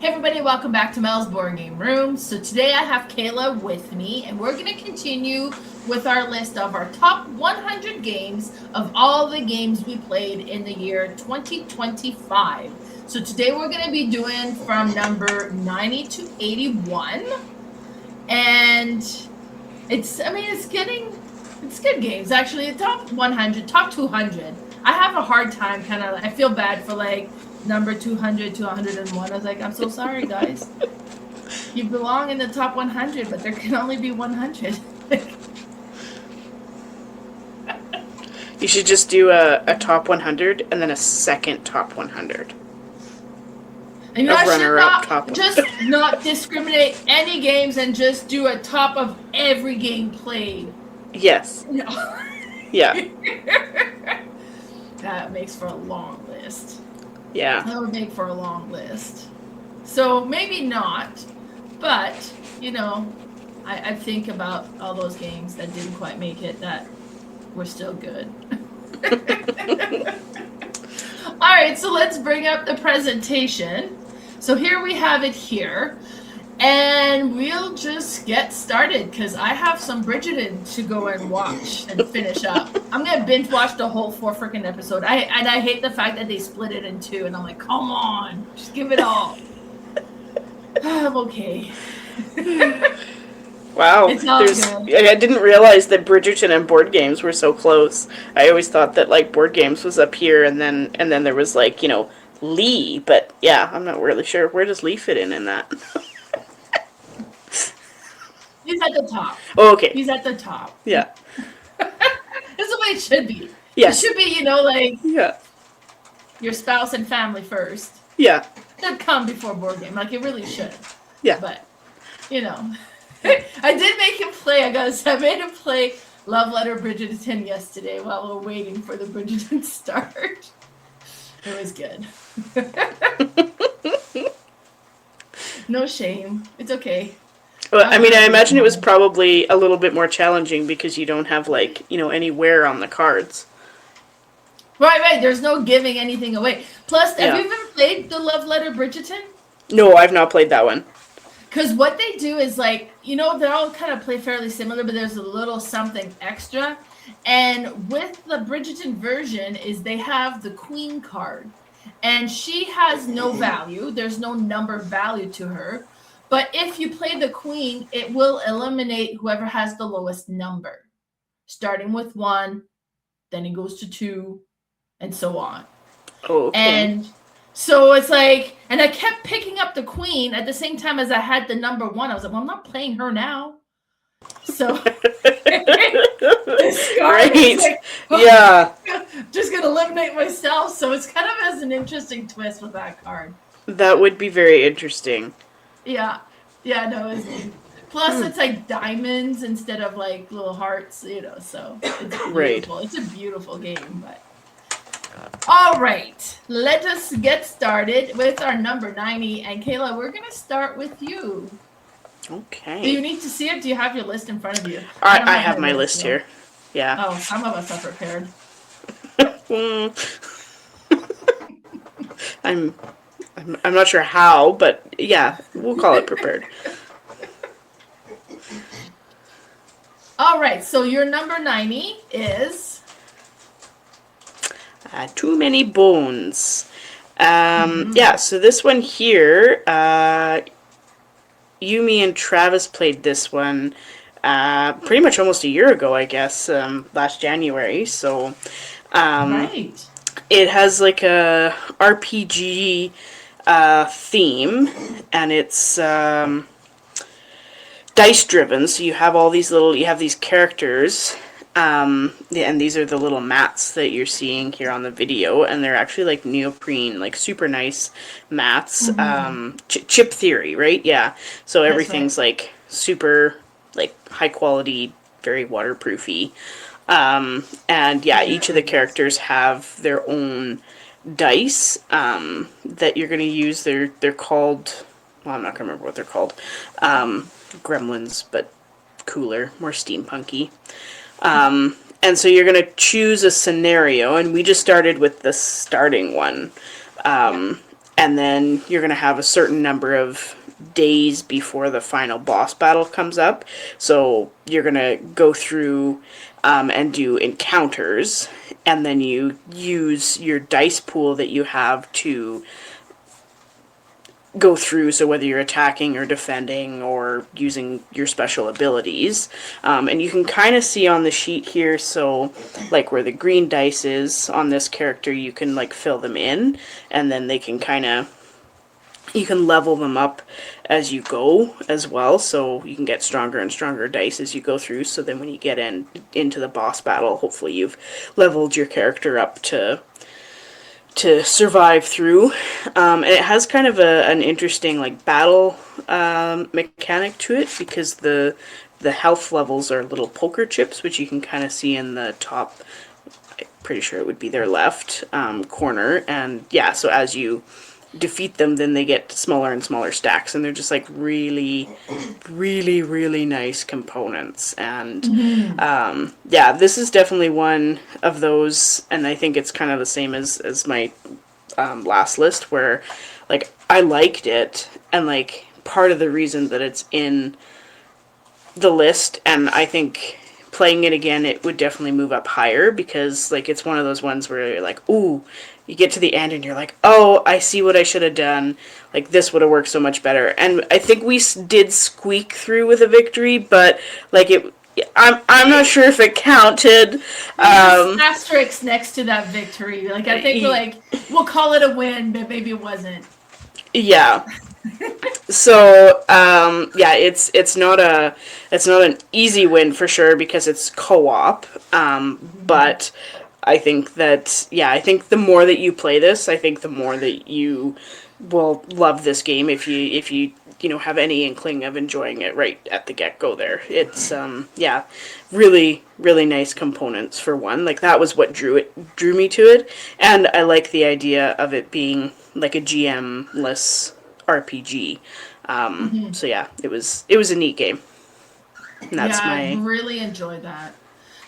Hey everybody, welcome back to Mel's Board Game Room. So today I have Kayla with me, and we're going to continue with our list of our top 100 games of all the games we played in the year 2025. So today we're going to be doing from number 90 to 81. And it's good games. Actually, top 100, top 200. I have a hard time I feel bad for number 200 to 101. I was like, I'm so sorry, guys. You belong in the top 100, but there can only be 100. You should just do a top 100 and then a second top 100. And you runner-up top 100. Just not discriminate any games and just do a top of every game played. Yes. No. Yeah. That makes for a long list. Yeah. That would make for a long list. So maybe not, but, I think about all those games that didn't quite make it that were still good. All right, so let's bring up the presentation. So here we have it here. And we'll just get started because I have some Bridgerton to go and watch and finish up. I'm going to binge watch the whole 4 freaking episode. I hate the fact that they split it in 2. And I'm like, come on, just give it all. I'm okay. Wow. I didn't realize that Bridgerton and board games were so close. I always thought that board games was up here and then there was Lee. But yeah, I'm not really sure. Where does Lee fit in that? He's at the top. Oh, okay. He's at the top. Yeah. That's the way it should be. Yes. It should be, yeah, your spouse and family first. Yeah. That come before board game. It really should. Yeah. But, I did make him play. I made him play Love Letter Bridgerton yesterday while we're waiting for the Bridgerton start. It was good. No shame. It's okay. Well, I imagine it was probably a little bit more challenging because you don't have, any wear on the cards. Right. There's no giving anything away. Plus, have you ever played the Love Letter Bridgerton? No, I've not played that one. Because what they do is, they all kind of play fairly similar, but there's a little something extra. And with the Bridgerton version is they have the Queen card. And she has no value. There's no number value to her. But if you play the Queen, it will eliminate whoever has the lowest number. Starting with 1, then it goes to 2, and so on. Oh, okay. And so it's and I kept picking up the Queen at the same time as I had the number 1. I was like, well, I'm not playing her now. So right. Yeah. Just gonna eliminate myself. So it's kind of has an interesting twist with that card. That would be very interesting. Yeah, no, it's neat. Plus, it's diamonds instead of little hearts, so it's beautiful. Right. It's a beautiful game, but. All right, let us get started with our number 90. And Kayla, we're going to start with you. Okay. Do you need to see it? Do you have your list in front of you? I have my list here. Yeah. Oh, some of us are prepared. I'm not sure how, but yeah, we'll call it prepared. All right, so your number 90 is... Too Many Bones. Yeah, so this one here, Yumi and Travis played this one pretty much almost a year ago, I guess, last January. So right. It has a RPG theme, and it's dice driven. So you have these characters. And these are the little mats that you're seeing here on the video, and they're actually neoprene, super nice mats. Chip theory, right? Yeah. So everything's right. Super high quality, very waterproofy. And yeah, each of the characters have their own dice that you're gonna use. They're called, well, I'm not gonna remember what they're called. Gremlins, but cooler, more steampunky. And so you're going to choose a scenario, and we just started with the starting one. and then you're going to have a certain number of days before the final boss battle comes up. So you're going to go through and do encounters, and then you use your dice pool that you have to go through, so whether you're attacking or defending or using your special abilities. And you can kind of see on the sheet here, so like where the green dice is on this character, you can like fill them in, and then they can kind of, you can level them up as you go as well, so you can get stronger and stronger dice as you go through, so then when you get into the boss battle, hopefully you've leveled your character up to survive through. And it has kind of an interesting like battle mechanic to it, because the health levels are little poker chips, which you can kind of see in the top, I'm pretty sure it would be their left corner. And yeah, so as you defeat them, then they get smaller and smaller stacks, and they're just like really nice components. And yeah, this is definitely one of those, and I think it's kind of the same as my last list, where like I liked it, and like part of the reason that it's in the list, and I think playing it again, it would definitely move up higher, because like it's one of those ones where you're like, ooh, you get to the end and you're like, oh, I see what I should have done. Like, this would have worked so much better. And I think we did squeak through with a victory, but like I'm not sure if it counted. Asterisk next to that victory. Like, I think we'll call it a win, but maybe it wasn't. Yeah. So yeah, it's not an easy win for sure, because it's co-op. But I think that, yeah, I think the more that you play this, I think the more that you will love this game, if you have any inkling of enjoying it right at the get-go there. It's yeah, really nice components for one. Like, that was what drew me to it, and I like the idea of it being like a GM-less RPG. So yeah, it was a neat game. And that's I really enjoyed that.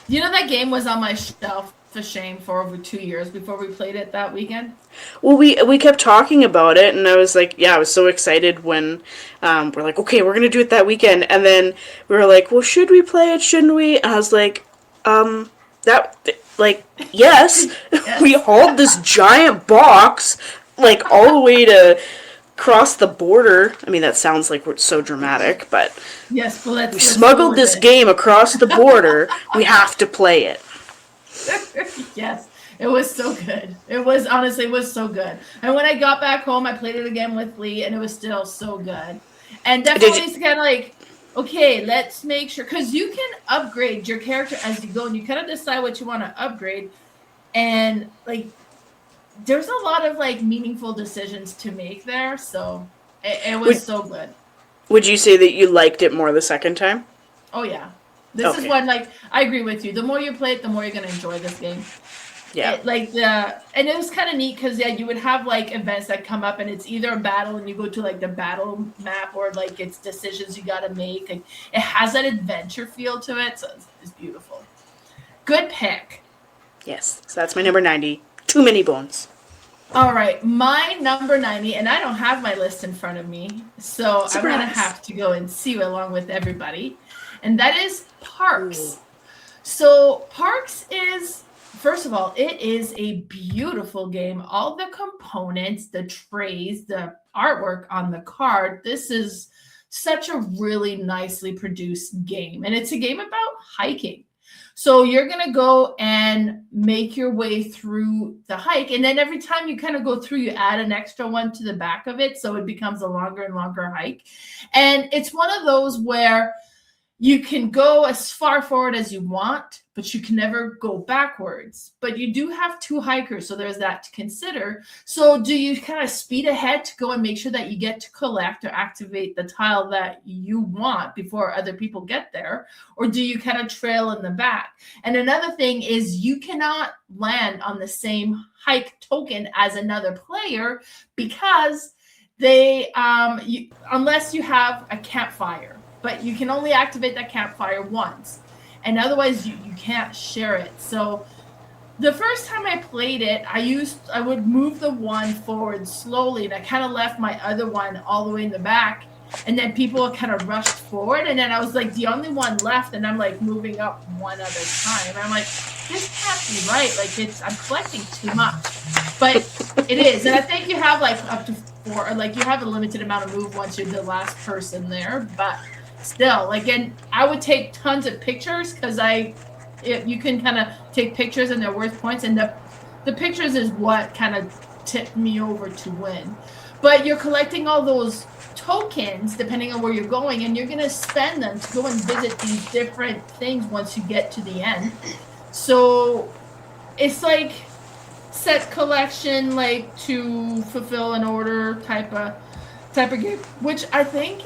You know, that game was on my shelf for shame for over 2 years before we played it that weekend. Well, we kept talking about it, and I was like, yeah, I was so excited when we're like, okay, we're gonna do it that weekend, and then we were like, well, should we play it? Shouldn't we? And I was like, that, like, yes. Yes. We hauled this giant box like all the way to cross the border. I mean, that sounds like we're so dramatic, but yes, well, we smuggled this game across the border. We have to play it. Yes, it was so good. It was, honestly, it was so good. And when I got back home, I played it again with Lee, and it was still so good. And definitely it's kind of like, okay, let's make sure, because you can upgrade your character as you go, and you kind of decide what you want to upgrade. And like, there's a lot of like meaningful decisions to make there. So it was so good. Would you say that you liked it more the second time? Oh yeah. This is one, like, I agree with you. The more you play it, the more you're going to enjoy this game. Yeah. And it was kind of neat because, yeah, you would have, like, events that come up, and it's either a battle and you go to, like, the battle map, or, like, it's decisions you got to make. Like, it has that adventure feel to it, so it's beautiful. Good pick. Yes. So that's my number 90. Too many bones. All right. My number 90, and I don't have my list in front of me, so Surprise. I'm going to have to go and see along with everybody. And that is Parks. Ooh. So Parks is, first of all, it is a beautiful game. All the components, the trays, the artwork on the card. This is such a really nicely produced game. And it's a game about hiking. So you're going to go and make your way through the hike. And then every time you kind of go through, you add an extra one to the back of it. So it becomes a longer and longer hike. And it's one of those where you can go as far forward as you want, but you can never go backwards. But you do have two hikers, so there's that to consider. So do you kind of speed ahead to go and make sure that you get to collect or activate the tile that you want before other people get there? Or do you kind of trail in the back? And another thing is you cannot land on the same hike token as another player, because they, unless you have a campfire. But you can only activate that campfire once. And otherwise, you can't share it. So the first time I played it, I would move the one forward slowly, and I kind of left my other one all the way in the back, and then people kind of rushed forward, and then I was like the only one left, and I'm like moving up one at a time. I'm like, this can't be right. Like I'm collecting too much, but it is, and I think you have like up to 4, or like you have a limited amount of move once you're the last person there, but still, like, and I would take tons of pictures because you can kind of take pictures and they're worth points, and the pictures is what kind of tipped me over to win. But you're collecting all those tokens depending on where you're going, and you're going to spend them to go and visit these different things once you get to the end. So it's like set collection, like to fulfill an order type of game, which I think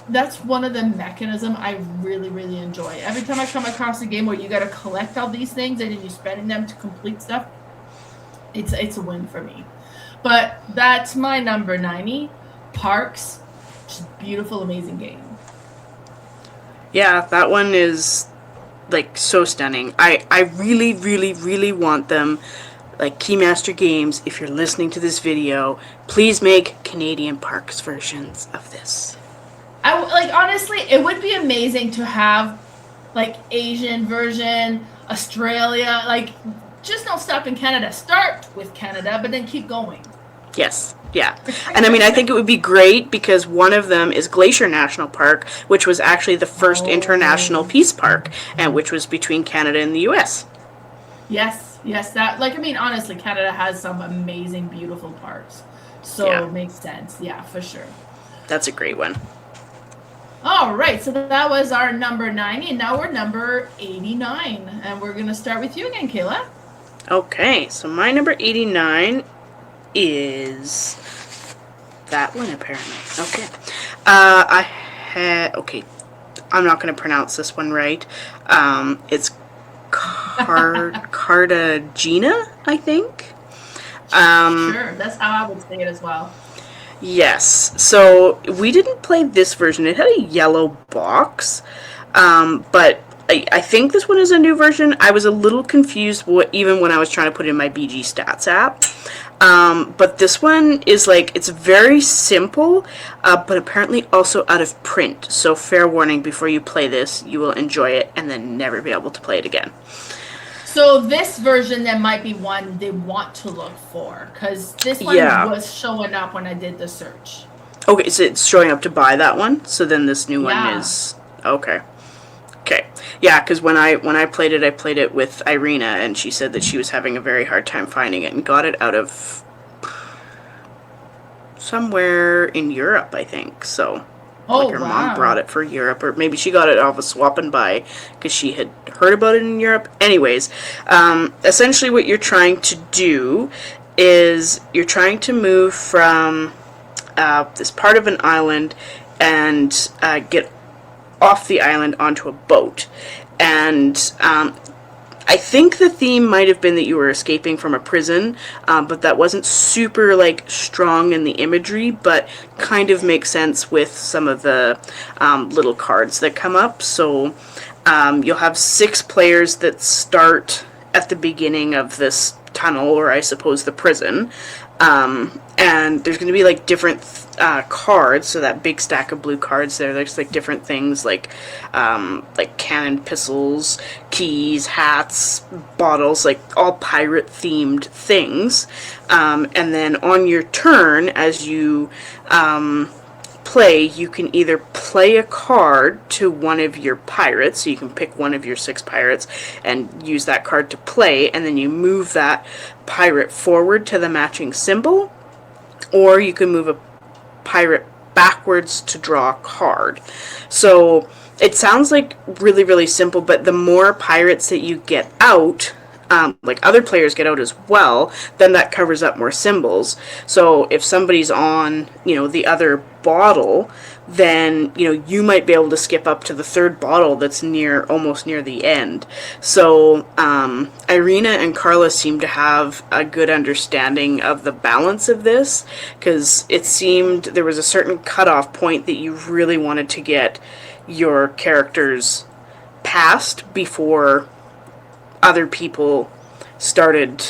that's one of the mechanism I really, really enjoy. Every time I come across a game where you got to collect all these things and then you're spending them to complete stuff, it's a win for me. But that's my number 90, Parks. Just beautiful, amazing game. Yeah, that one is like so stunning. I really, really, really want them, like Keymaster Games, if you're listening to this video, please make Canadian Parks versions of this. Honestly, it would be amazing to have like Asian version, Australia, like just don't stop in Canada. Start with Canada, but then keep going. Yes, yeah. And I mean, I think it would be great because one of them is Glacier National Park, which was actually the first international peace park, and which was between Canada and the US. Yes, that, like, I mean, honestly, Canada has some amazing, beautiful parks. So It makes sense. Yeah, for sure. That's a great one. All right, so that was our number 90, and now we're number 89. And we're going to start with you again, Kayla. Okay, so my number 89 is that one, apparently. Okay. Okay, I'm not going to pronounce this one right. It's Cartagena, I think. Sure, that's how I would say it as well. Yes, so we didn't play this version. It had a yellow box, but I think this one is a new version. I was a little confused even when I was trying to put in my BG Stats app. But this one is like, it's very simple, but apparently also out of print. So fair warning, before you play this, you will enjoy it and then never be able to play it again. So this version then might be one they want to look for, because this one was showing up when I did the search. Okay, so it's showing up to buy that one? So then this new one is... Okay. Okay. Yeah, because when I played it with Irina, and she said that she was having a very hard time finding it, and got it out of somewhere in Europe, I think. So... like her mom brought it for Europe, or maybe she got it off of Swap and Buy because she had heard about it in Europe. Anyways, essentially what you're trying to do is you're trying to move from this part of an island and get off the island onto a boat. And I think the theme might have been that you were escaping from a prison, but that wasn't super, like, strong in the imagery, but kind of makes sense with some of the little cards that come up. So you'll have 6 players that start at the beginning of this tunnel, or I suppose the prison, and there's going to be, like, different cards. So that big stack of blue cards there's like different things like cannon pistols, keys, hats, bottles, like all pirate themed things. And then on your turn, as you play, you can either play a card to one of your pirates, so you can pick one of your 6 pirates and use that card to play, and then you move that pirate forward to the matching symbol, or you can move a pirate backwards to draw a card. So it sounds like really, really simple, but the more pirates that you get out, like other players get out as well, then that covers up more symbols. So if somebody's on, the other bottle, then, you might be able to skip up to the 3rd bottle that's almost near the end. So Irina and Carla seem to have a good understanding of the balance of this, because it seemed there was a certain cutoff point that you really wanted to get your characters past before other people started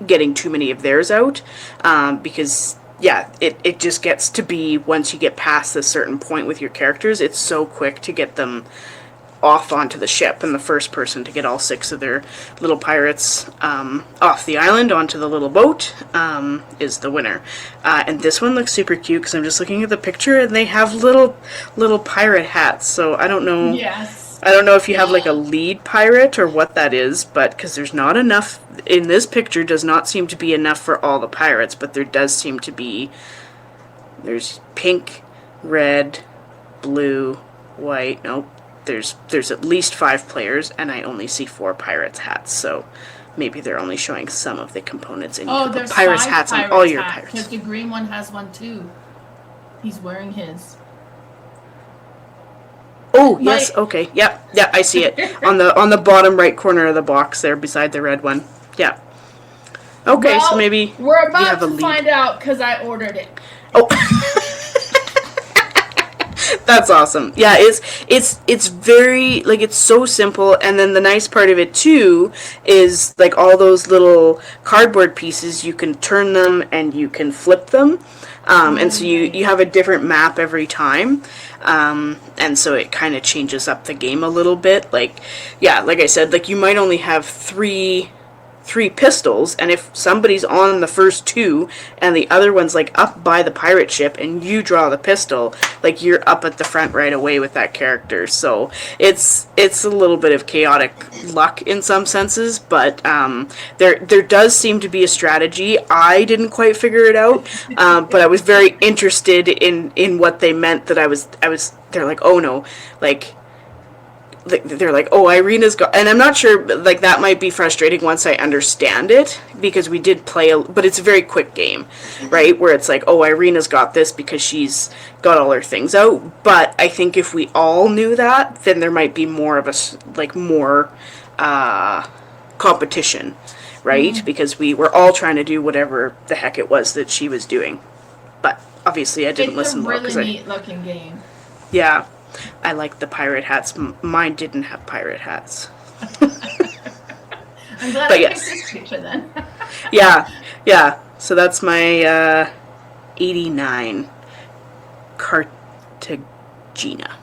getting too many of theirs out, because yeah, it just gets to be, once you get past a certain point with your characters, it's so quick to get them off onto the ship, and the first person to get all 6 of their little pirates off the island onto the little boat is the winner. And this one looks super cute because I'm just looking at the picture, and they have little pirate hats. So I don't know. Yes. I don't know if you have like a lead pirate or what that is, but because there's not enough in this picture, does not seem to be enough for all the pirates, but there does seem to be. There's pink, red, blue, white. Nope. There's at least 5 players, and I only see 4 pirates hats. So maybe they're only showing some of the components, and you can put pirates hats on all your pirates. Because the green one has one too. He's wearing his. Oh yes, okay, yeah, I see it on the bottom right corner of the box there, beside the red one. Yeah. Okay, well, so maybe we're about to find out because I ordered it. Oh. That's awesome. Yeah, it's very, like, it's so simple, and then the nice part of it too is like all those little cardboard pieces, you can turn them and you can flip them, and so you have a different map every time, and so it kind of changes up the game a little bit. Like, yeah, like I said, like you might only have three pistols, and if somebody's on the first 2 and the other one's like up by the pirate ship and you draw the pistol, like you're up at the front right away with that character. So it's a little bit of chaotic luck in some senses, but there does seem to be a strategy. I didn't quite figure it out, but I was very interested in what they meant. That I was they're like, oh no, like they're like, oh, Irina's got, and I'm not sure, like, that might be frustrating once I understand it, because we did play, but it's a very quick game, right, where it's like, oh, Irina's got this because she's got all her things out, but I think if we all knew that, then there might be more of a, like, more competition, right, because we were all trying to do whatever the heck it was that she was doing, but obviously I didn't listen well. It's a really neat looking game. Yeah. I like the pirate hats. Mine didn't have pirate hats. I'm glad I picked this picture then. yeah. So that's my 89 Cartagena.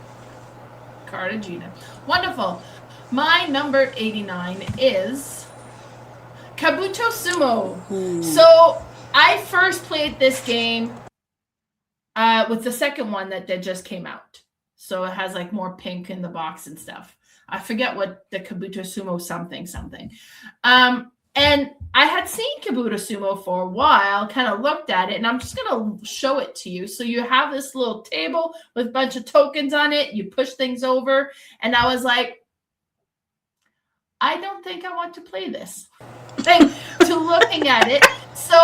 Wonderful. My number 89 is Kabuto Sumo. Ooh. So I first played this game with the second one that just came out. So it has like more pink in the box and stuff. I forget what the Kabuto Sumo something. And I had seen Kabuto Sumo for a while, kind of looked at it, and I'm just going to show it to you. So you have this little table with a bunch of tokens on it. You push things over. And I was like, I don't think I want to play this. To looking at it. So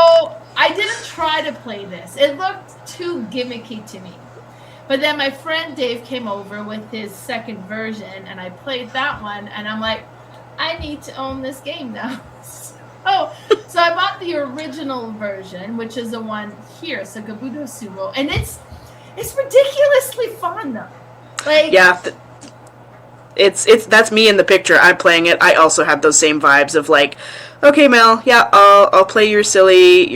I didn't try to play this. It looked too gimmicky to me. But then my friend Dave came over with his second version, and I played that one, and I'm like, I need to own this game now. So I bought the original version, which is the one here, so Kabuto Sumo, and it's ridiculously fun though. Like, yeah, it's that's me in the picture. I'm playing it. I also have those same vibes of like, okay, Mel, yeah, I'll play your silly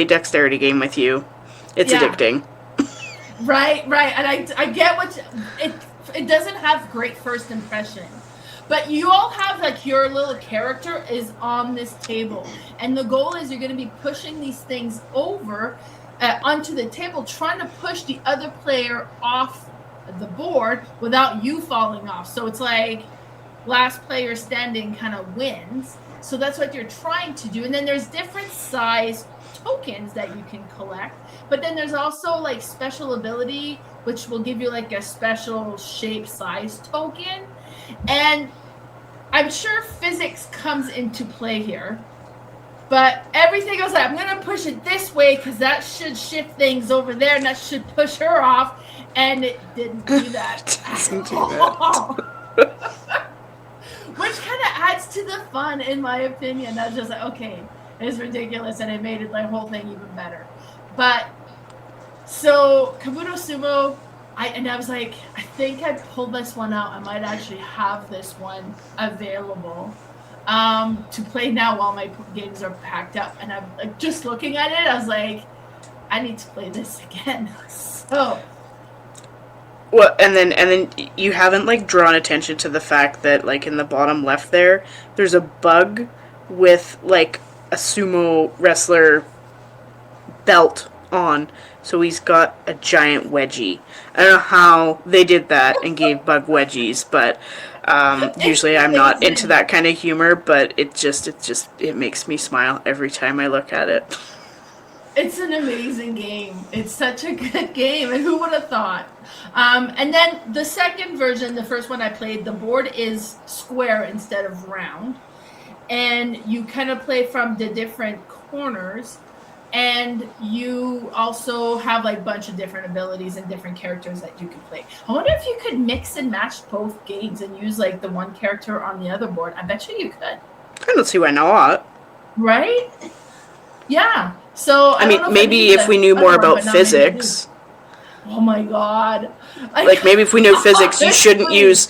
dexterity game with you. It's addicting. Right, and I get what it doesn't have great first impression, but you all have like your little character is on this table, and the goal is you're going to be pushing these things over onto the table, trying to push the other player off the board without you falling off. So it's like last player standing kind of wins. So that's what you're trying to do, and then there's different size tokens that you can collect, but then there's also like special ability, which will give you like a special shape size token, and I'm sure physics comes into play here, but everything goes like, I'm gonna push it this way because that should shift things over there and that should push her off, and it didn't do that. Which kind of adds to the fun, in my opinion. That's just like, okay, it's ridiculous, and it made it the whole thing even better. But so Kabuto Sumo, I was like, I think I pulled this one out. I might actually have this one available. to play now while my games are packed up. And I'm like just looking at it, I was like, I need to play this again. So. Well, and then you haven't like drawn attention to the fact that like in the bottom left there's a bug with like a sumo wrestler belt on. So he's got a giant wedgie. I don't know how they did that and gave Bug wedgies, but usually I'm not into that kind of humor. But it makes me smile every time I look at it. It's an amazing game. It's such a good game, and who would have thought? And then the second version, the first one I played, the board is square instead of round, and you kind of play from the different corners. And you also have like a bunch of different abilities and different characters that you can play. I wonder if you could mix and match both games and use like the one character on the other board. I bet you could. I don't see why not. Right? Yeah. So I mean, maybe if we knew more about physics. Oh my god! Like maybe if we knew physics, you shouldn't use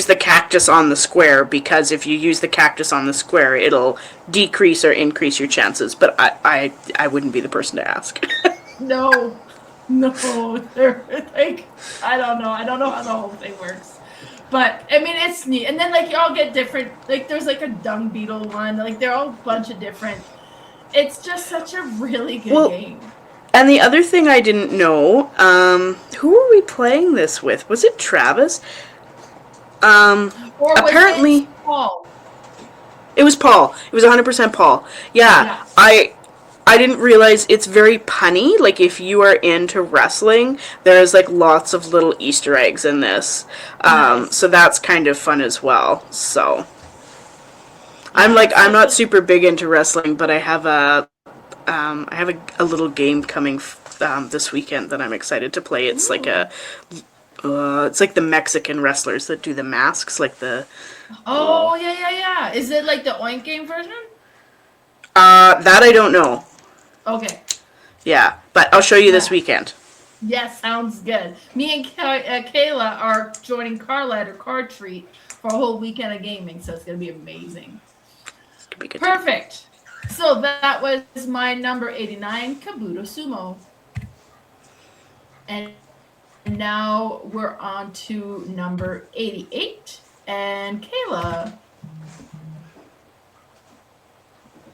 the cactus on the square, because if you use the cactus on the square, it'll decrease or increase your chances. But I wouldn't be the person to ask. No, they're like I don't know how the whole thing works. But I mean, it's neat. And then like you all get different. Like there's like a dung beetle one. Like they're all a bunch of different. It's just such a really good game. And the other thing I didn't know, who were we playing this with? Was it Travis? Or was apparently it Paul? It was Paul. It was 100% Paul. Yeah. Yes. I didn't realize it's very punny. Like if you are into wrestling, there's like lots of little Easter eggs in this. Nice. So that's kind of fun as well. So I'm not super big into wrestling, but I have a little game coming this weekend that I'm excited to play. It's like it's like the Mexican wrestlers that do the masks, like the. Oh yeah. Is it like the Oink game version? That I don't know. Okay. Yeah, but I'll show you this weekend. Yes, sounds good. Me and Kayla are joining Carla at her card treat for a whole weekend of gaming, so it's gonna be amazing. It's gonna be good. Perfect. So that was my number 89, Kabuto Sumo. And now we're on to number 88. And Kayla.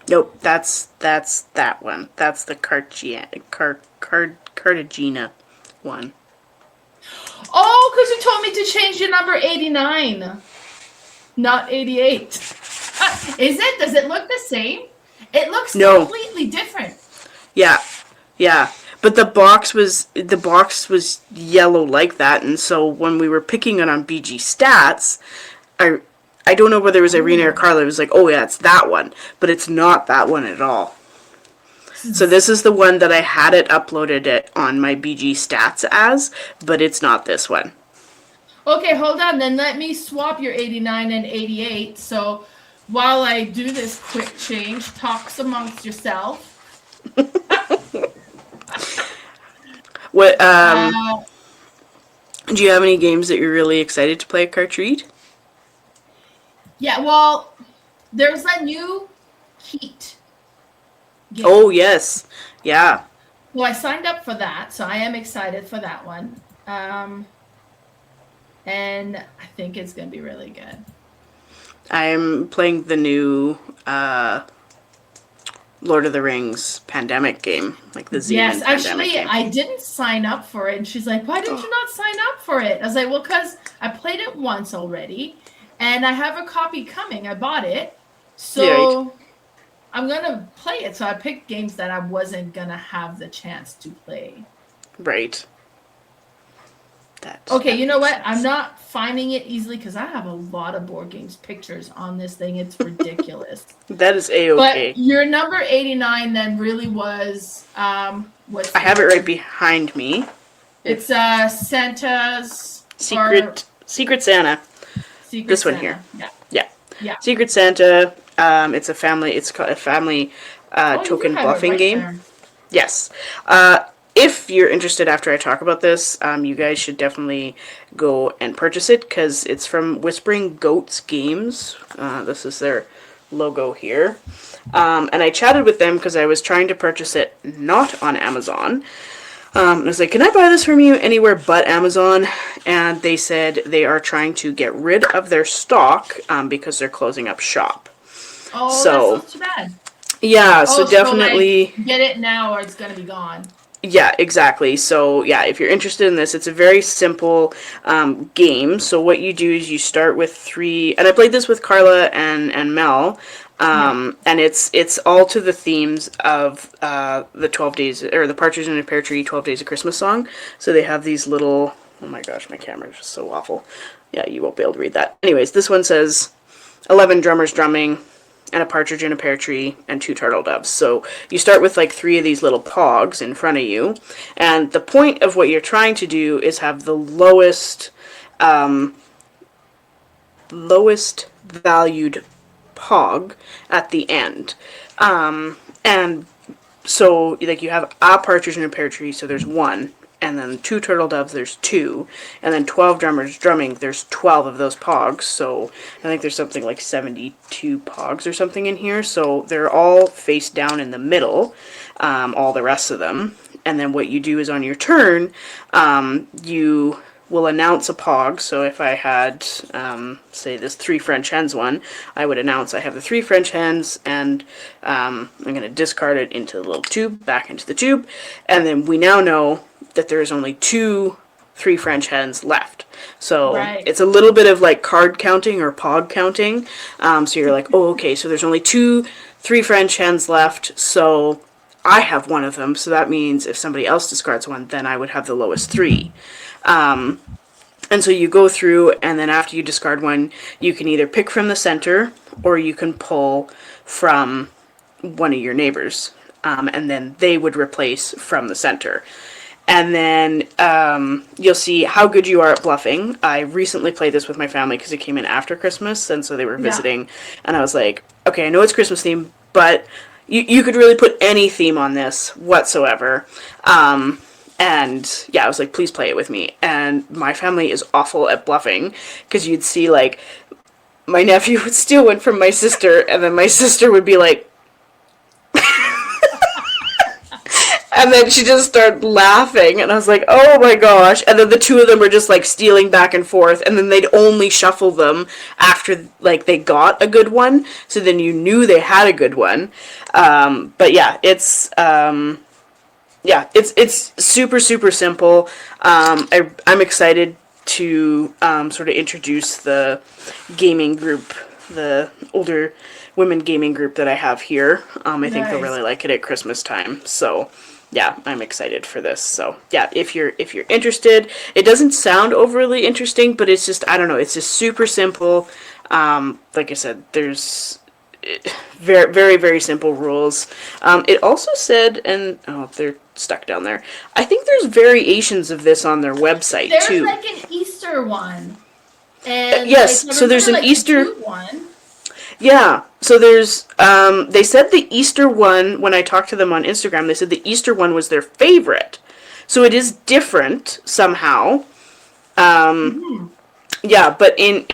Nope, that's that one. That's the Cartagena one. Oh, because you told me to change your number 89, not 88. Is it? Does it look the same? It looks completely different. Yeah. But the box was yellow like that, and so when we were picking it on BG Stats, I don't know whether it was Irina or Carla. It was like, oh yeah, it's that one, but it's not that one at all. So this is the one that I had it uploaded on my BG Stats as, but it's not this one. Okay, hold on. Then let me swap your 89 and 88. So while I do this quick change, talks amongst yourself. What? Do you have any games that you're really excited to play at Cartagena? Yeah, well, there's a new Heat game. Oh, yes. Yeah. Well, I signed up for that, so I am excited for that one. And I think it's going to be really good. I'm playing the new Lord of the Rings Pandemic game, like the Z. Yes, actually, game. I didn't sign up for it. And she's like, why did you not sign up for it? I was like, well, because I played it once already. And I have a copy coming. I bought it. So I'm going to play it. So I picked games that I wasn't going to have the chance to play. Right. Okay, you know what? I'm not finding it easily because I have a lot of board games pictures on this thing. It's ridiculous. That is A-okay. But your number 89 then really was... I have it right behind me. It's Santa's... Secret Santa. This Santa. One here. Yeah. Secret Santa. It's a family. It's called a family token bluffing game. There. Yes. if you're interested after I talk about this, you guys should definitely go and purchase it because it's from Whispering Goats Games. This is their logo here. And I chatted with them because I was trying to purchase it not on Amazon. I was like, can I buy this from you anywhere but Amazon? And they said they are trying to get rid of their stock because they're closing up shop. Oh, so, that's not too bad. Yeah, so definitely... So, like, get it now or it's going to be gone. Yeah, exactly. So, yeah, if you're interested in this, it's a very simple game. So what you do is you start with 3... And I played this with Carla and Mel. And it's all to the themes of the 12 days, or the Partridge in a Pear Tree 12 Days of Christmas song. So they have these little, oh my gosh, my camera is so awful. Yeah, you won't be able to read that. Anyways, this one says 11 drummers drumming, and a partridge in a pear tree, and 2 turtle doves. So you start with like 3 of these little pogs in front of you, and the point of what you're trying to do is have the lowest valued pog at the end. And so like you have a partridge in a pear tree, so there's 1, and then 2 turtle doves, there's 2, and then 12 drummers drumming, there's 12 of those pogs. So I think there's something like 72 pogs or something in here. So they're all face down in the middle, all the rest of them. And then what you do is on your turn, you will announce a pog. So if I had, say, this 3 French hens one, I would announce I have the 3 French hens, and I'm going to discard it into the little tube, back into the tube, and then we now know that there's only 2 3 French hens left. So it's a little bit of like card counting or pog counting. So you're like, oh, okay, so there's only 2 3 French hens left, so I have 1 of them, so that means if somebody else discards 1, then I would have the lowest 3. And so you go through, and then after you discard 1, you can either pick from the center, or you can pull from one of your neighbors, and then they would replace from the center. And then you'll see how good you are at bluffing. I recently played this with my family because it came in after Christmas, and so they were visiting, and I was like, okay, I know it's Christmas theme, but you could really put any theme on this whatsoever. And yeah, I was like, please play it with me. And my family is awful at bluffing, because you'd see, like, my nephew would steal one from my sister, and then my sister would be like, and then she just started laughing, and I was like, oh my gosh. And then the 2 of them were just, like, stealing back and forth, and then they'd only shuffle them after, like, they got a good one, so then you knew they had a good one. But yeah, it's super, super simple. I'm excited to sort of introduce the gaming group, the older women gaming group that I have here. I think they'll really like it at Christmas time. So yeah, I'm excited for this. So yeah, if you're interested, it doesn't sound overly interesting, but it's just, I don't know, it's just super simple. Like I said, there's very, very, very simple rules. It also said, and they're stuck down there, I think there's variations of this on their website too. There's like an Easter one. And yes, so there's an Easter one. Yeah, so there's, they said the Easter one, when I talked to them on Instagram, they said the Easter one was their favorite. So it is different somehow. Yeah, but in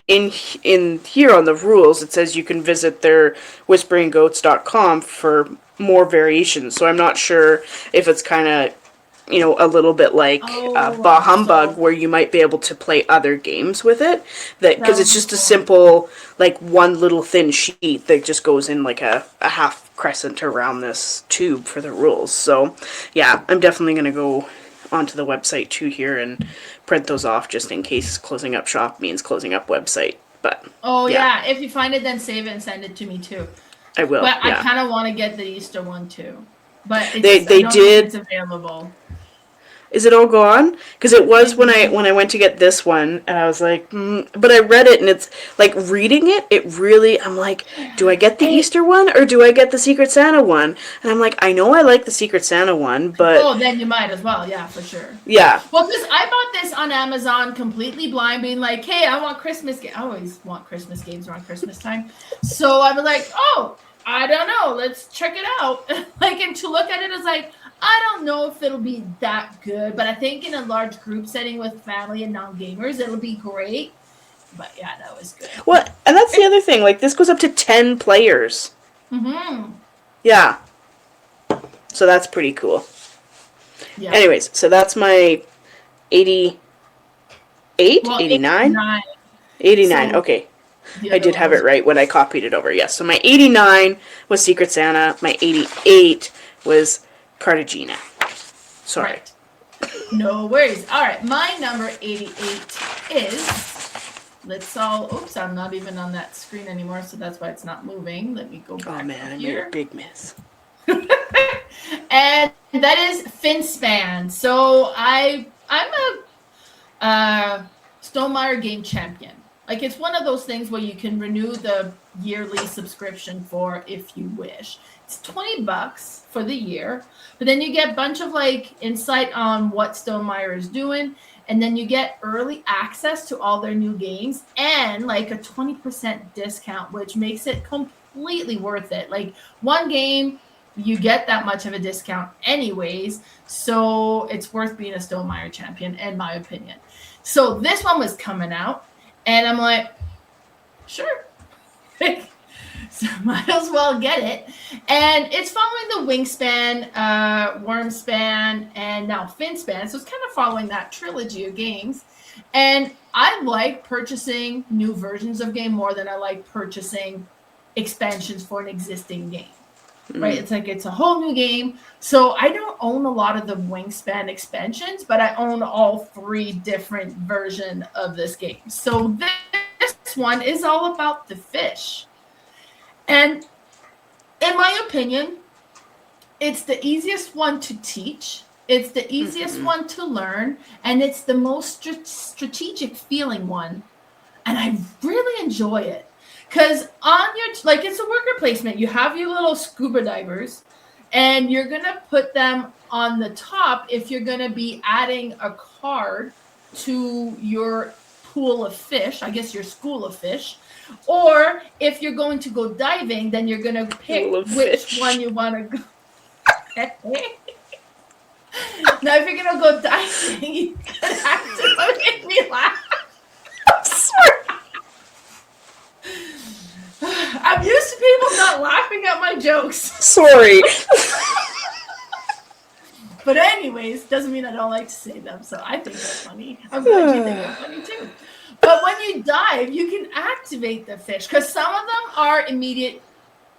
here on the rules, it says you can visit their whisperinggoats.com for more variations. So I'm not sure if it's kind of, a little bit like Bah Humbug, where you might be able to play other games with it. Because it's just a simple, like, one little thin sheet that just goes in like a half crescent around this tube for the rules. So yeah, I'm definitely going to go onto the website too here and print those off, just in case closing up shop means closing up website. But yeah, if you find it, then save it and send it to me too. I will. But I kind of want to get the Easter one too. But they did. It's available. Is it all gone? Because it was when I went to get this one, and I was like, but I read it, and it's like, reading it, I'm like, do I get the Easter one, or do I get the Secret Santa one? And I'm like, I know I like the Secret Santa one, but... Oh, then you might as well, yeah, for sure. Yeah. Well, because I bought this on Amazon completely blind, being like, hey, I want Christmas games. I always want Christmas games around Christmas time. So I was like, oh, I don't know, let's check it out. And to look at it, I was like, I don't know if it'll be that good, but I think in a large group setting with family and non-gamers, it'll be great. But yeah, that was good. Well, and that's the other thing. Like, this goes up to 10 players. Mm-hmm. Yeah. So that's pretty cool. Yeah. Anyways, so that's my 88? Well, 89? 89. 89, So okay. the I other did one have was- it right when I copied it over, yes. So my 89 was Secret Santa. My 88 was Cartagena. Sorry. Right. No worries. All right, my number 88 is, let's all, oops, I'm not even on that screen anymore, so that's why it's not moving. Let me go back Oh man, I made here. a big miss. And that is Finspan. So I'm a Stonemaier game champion. Like, it's one of those things where you can renew the yearly subscription for if you wish. It's $20 for the year, but then you get a bunch of like insight on what Stonemaier is doing, and then you get early access to all their new games and like a 20% discount, which makes it completely worth it. Like, one game, you get that much of a discount anyways, so it's worth being a Stonemaier champion, in my opinion. So this one was coming out, and I'm like, sure. So might as well get it. And it's following the Wingspan, Wormspan, and now Finspan. So it's kind of following that trilogy of games. And I like purchasing new versions of game more than I like purchasing expansions for an existing game. Right? It's like it's a whole new game. So I don't own a lot of the Wingspan expansions, but I own all 3 different versions of this game. So this one is all about the fish. And in my opinion, it's the easiest one to teach. It's the easiest one to learn. And it's the most strategic feeling one. And I really enjoy it. Because on your, like, it's a worker placement. You have your little scuba divers, and you're going to put them on the top if you're going to be adding a card to your pool of fish, I guess your school of fish. Or if you're going to go diving, then you're going to pick which one you want to go. Now, if you're going to go diving, you can have to make me laugh. I'm sorry. I'm used to people not laughing at my jokes. Sorry. But anyways, doesn't mean I don't like to say them, so I think they're funny. I'm glad you think they're funny too. But when you dive, you can activate the fish, because some of them are immediate.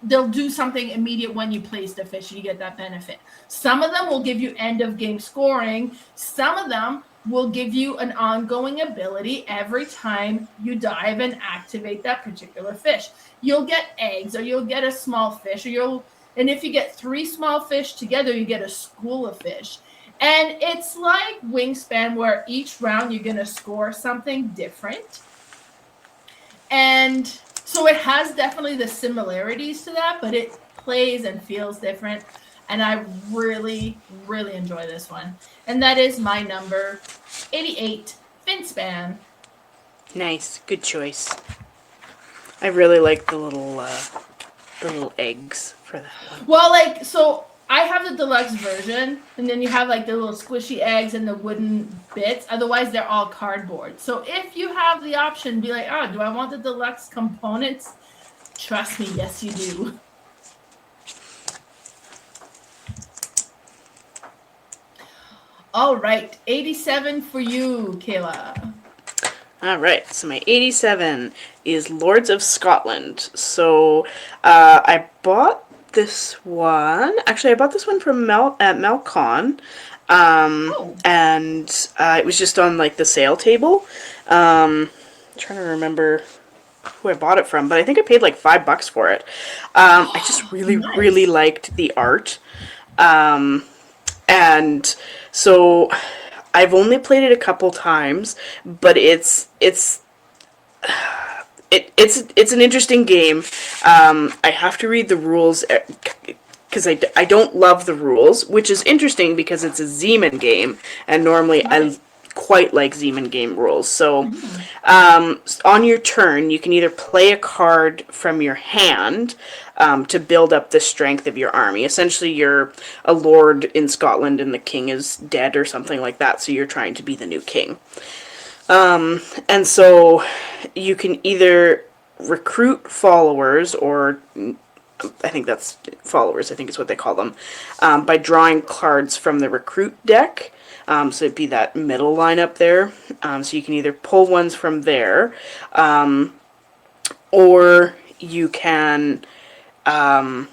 They'll do something immediate when you place the fish, and you get that benefit. Some of them will give you end of game scoring. Some of them will give you an ongoing ability every time you dive and activate that particular fish. You'll get eggs, or you'll get a small fish, and if you get 3 small fish together, you get a school of fish. And it's like Wingspan, where each round you're going to score something different. And so it has definitely the similarities to that, but it plays and feels different. And I really, really enjoy this one. And that is my number 88, Finspan. Nice. Good choice. I really like the little eggs for that one. Well, like, so I have the deluxe version, and then you have like the little squishy eggs and the wooden bits. Otherwise, they're all cardboard. So if you have the option, be like, oh, do I want the deluxe components? Trust me, yes, you do. All right, 87 for you, Kayla. All right, so my 87 is Lords of Scotland. So I bought this one. Actually, I bought this one from Melcon. And it was just on like the sale table. I'm trying to remember who I bought it from, but I think I paid like $5 for it. I just really, really liked the art. And so I've only played it a couple times, but it's an interesting game. I have to read the rules because I don't love the rules, which is interesting because it's a Zeman game, and normally I quite like Zeman game rules. So Mhm. on your turn, you can either play a card from your hand to build up the strength of your army. Essentially, you're a lord in Scotland and the king is dead or something like that, so you're trying to be the new king. And so you can either recruit followers, or I think that's followers, I think is what they call them, by drawing cards from the recruit deck. So it'd be that middle line up there. So you can either pull ones from there, or you can, yeah,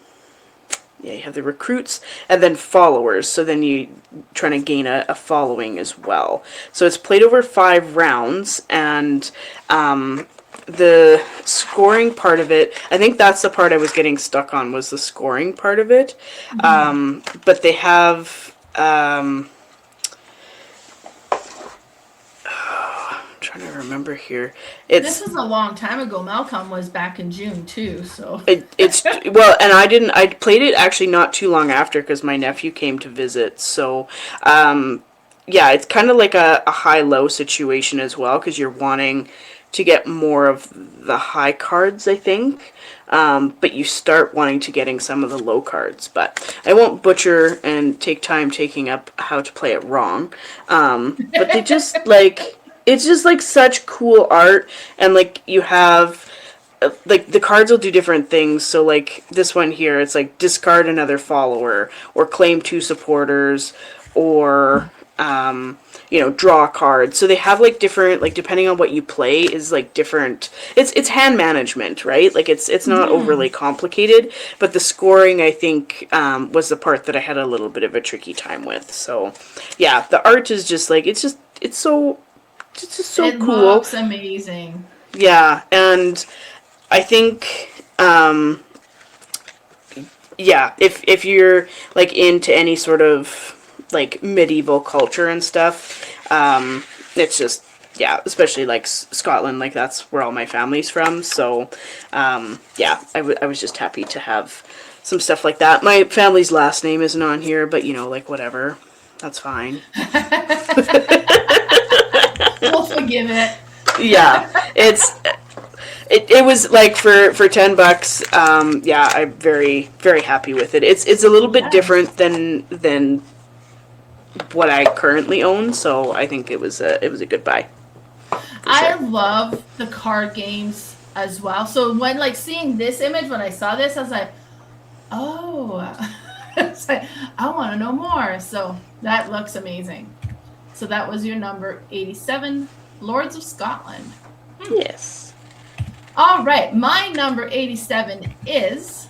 you have the recruits and then followers. So then you trying to gain a following as well. So it's played over 5 rounds, and the scoring part of it, I think that's the part I was getting stuck on, was the scoring part of it. But they have, I'm trying to remember here. This was a long time ago. Malcolm was back in June too, so. It's well, and I played it actually not too long after because my nephew came to visit. So, yeah, it's kind of like a high-low situation as well, because you're wanting to get more of the high cards, I think. But you start wanting to getting some of the low cards. But I won't butcher and take time taking up how to play it wrong. But they just like, it's just like such cool art, and like you have, like the cards will do different things. So like this one here, it's like discard another follower, or claim 2 supporters, or draw a card. So they have like different, like depending on what you play is like different. It's hand management, right? Like it's not overly complicated, but the scoring, I think, was the part that I had a little bit of a tricky time with. So yeah, the art is just like, it's just so It cool. looks amazing. Yeah, and I think, yeah, if you're like into any sort of like medieval culture and stuff, it's just, yeah, especially like Scotland, like that's where all my family's from. So, yeah, I was just happy to have some stuff like that. My family's last name isn't on here, but like whatever, that's fine. We'll forgive it. Yeah, it was like for $10. Yeah, I'm very very happy with it. It's a little bit different than what I currently own, so I think it was a good buy. I love the card games as well. So when like seeing this image, when I saw this, I was like, oh, it's like, I want to know more. So that looks amazing. So that was your number 87, Lords of Scotland. Yes. All right, my number 87 is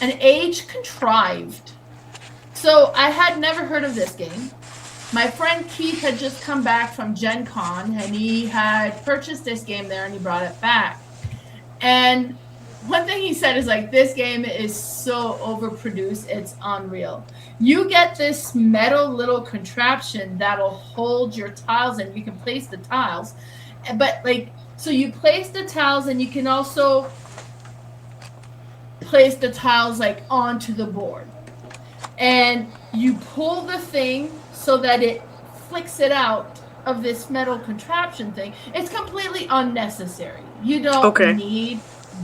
an Age Contrived. So I had never heard of this game. My friend Keith had just come back from Gen Con, and he had purchased this game there, and he brought it back. And one thing he said is like, this game is so overproduced, it's unreal. You get this metal little contraption that'll hold your tiles, and you can place the tiles. But like, so you place the tiles, and you can also place the tiles like onto the board. And you pull the thing so that it flicks it out of this metal contraption thing. It's completely unnecessary. You don't need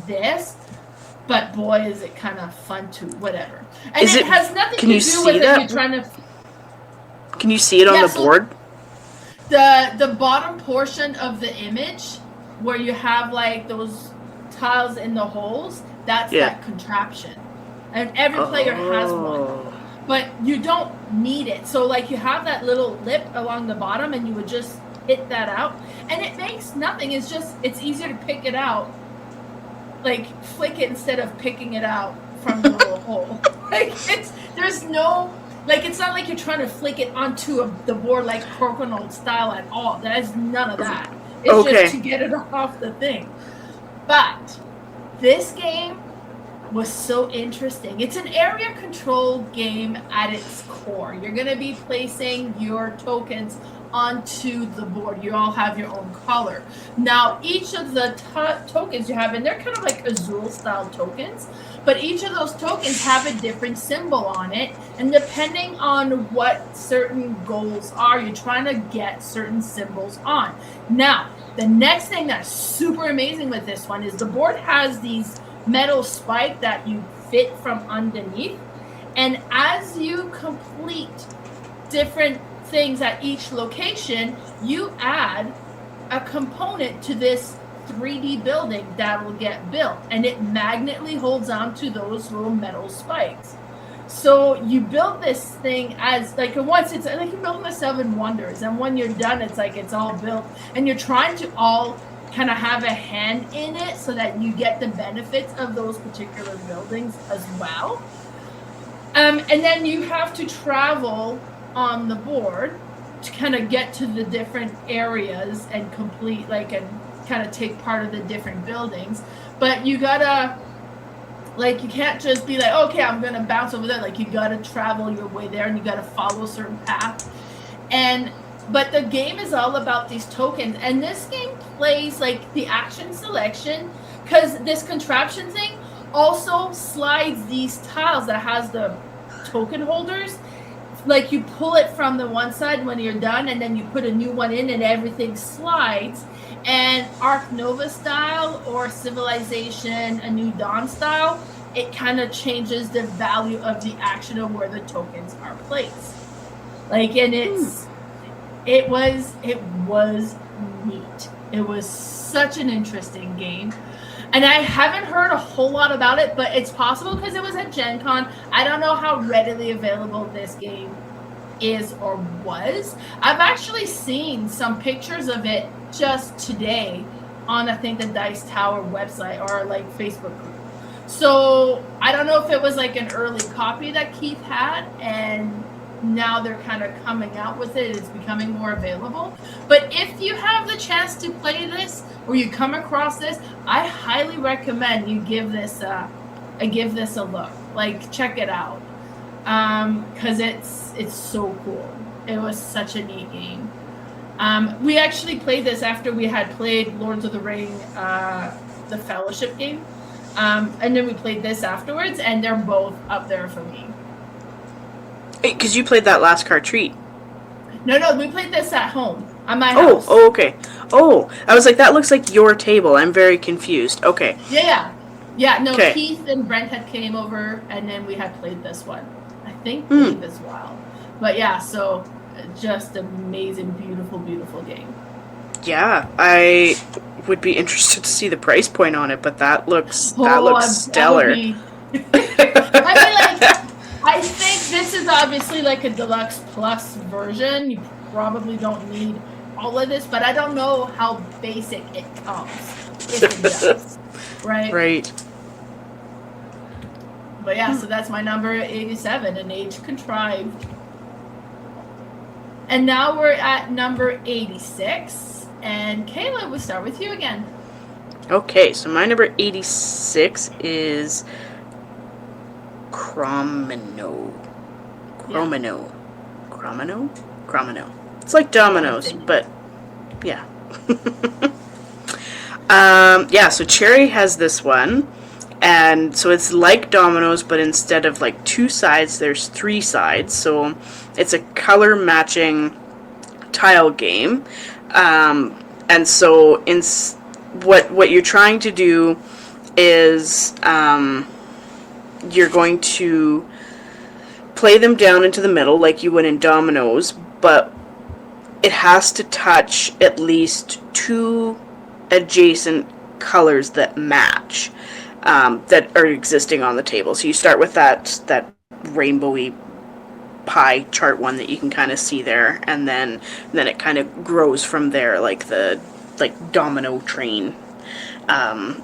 this, but boy, is it kind of fun to whatever. And it has nothing to do with it. You're trying to. Can you see it on the board? The bottom portion of the image, where you have like those tiles in the holes, that's that contraption, and every player has one. But you don't need it. So like you have that little lip along the bottom, and you would just hit that out, and it makes nothing. It's just, it's easier to pick it out, like flick it instead of picking it out from the little hole. Like there's no, like it's not like you're trying to flick it onto the board like Crokinole style at all. There's none of that. It's just to get it off the thing. But this game was so interesting. It's an area control game at its core. You're going to be placing your tokens onto the board. You all have your own color. Now, each of the tokens you have, and they're kind of like Azul style tokens, but each of those tokens have a different symbol on it, and depending on what certain goals are, you're trying to get certain symbols on. Now, the next thing that's super amazing with this one is the board has these metal spike that you fit from underneath, and as you complete different things at each location, you add a component to this 3D building that will get built, and it magnetically holds on to those little metal spikes. So you build this thing as like once it's like you're building the 7 wonders, and when you're done, it's like it's all built, and you're trying to all kind of have a hand in it so that you get the benefits of those particular buildings as well. And then you have to travel on the board to kind of get to the different areas and complete and kind of take part of the different buildings. But you gotta, you can't just be like, okay, I'm gonna bounce over there. You gotta travel your way there, and you gotta follow a certain path. But the game is all about these tokens, and this game plays the action selection, because this contraption thing also slides these tiles that has the token holders. You pull it from the one side when you're done, and then you put a new one in, and everything slides. And Ark Nova style or Civilization A New Dawn style, it kind of changes the value of the action of where the tokens are placed. And it was neat. It was such an interesting game. And I haven't heard a whole lot about it, but it's possible because it was at Gen Con. I don't know how readily available this game is or was. I've actually seen some pictures of it just today on, I think, the Dice Tower website or Facebook group. So I don't know if it was an early copy that Keith had, and now they're kind of coming out with it. It's becoming more available. But if you have the chance to play this, or you come across this, I highly recommend you give this a look. Check it out, because it's so cool. It was such a neat game. We actually played this after we had played Lords of the Ring, the Fellowship game, and then we played this afterwards, and they're both up there for me. Because you played that last Cartreat. No, we played this at home on my house. Oh, okay. Oh, I was like, that looks like your table. I'm very confused. Okay. Yeah. No, okay. Keith and Brent had came over, and then we had played this one. I think played this while. But yeah, so just amazing, beautiful, beautiful game. Yeah, I would be interested to see the price point on it, but that looks stellar. I think this is obviously a deluxe plus version. You probably don't need all of this, but I don't know how basic it comes. If it does, right? Right. But yeah, so that's my number 87, an Age Contrived. And now we're at number 86, and Kayla, we'll start with you again. Okay, so my number 86 is Chromino. It's like dominoes, but yeah. So Cherry has this one, and so it's like dominoes, but instead of 2 sides, there's 3 sides. So it's a color matching tile game, and so what you're trying to do is you're going to play them down into the middle like you would in dominoes, but it has to touch at least 2 adjacent colors that match, that are existing on the table. So you start with that rainbowy pie chart one that you can kind of see there, and then it kind of grows from there, like the domino train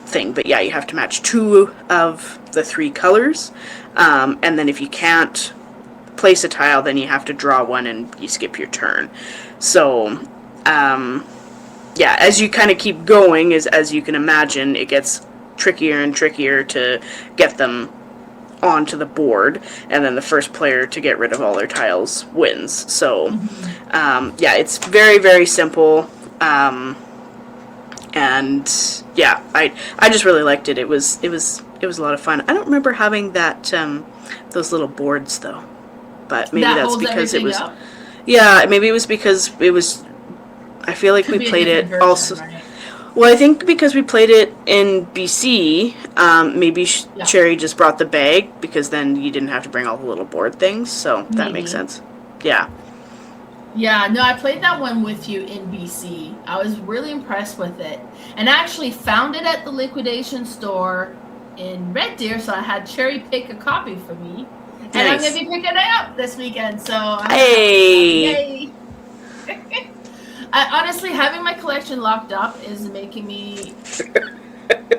thing. But yeah, you have to match 2 of the 3 colors, and then if you can't place a tile, then you have to draw one and you skip your turn. So as you kind of keep going, as you can imagine, it gets trickier and trickier to get them onto the board, and then the first player to get rid of all their tiles wins. So, yeah, it's very, very simple. And yeah, I just really liked it. It was a lot of fun. I don't remember having that those little boards though, but maybe that's because it was. Up? Yeah, maybe it was because it was. I feel like we played it version, also. Right? Well, I think because we played it in BC, maybe Sherry just brought the bag because then you didn't have to bring all the little board things. So that makes sense. Yeah. Yeah, no, I played that one with you in BC. I was really impressed with it. And I actually found it at the liquidation store in Red Deer, so I had Cherry pick a copy for me. And I'm going to be picking it up this weekend, so... Yay! Honestly, having my collection locked up is making me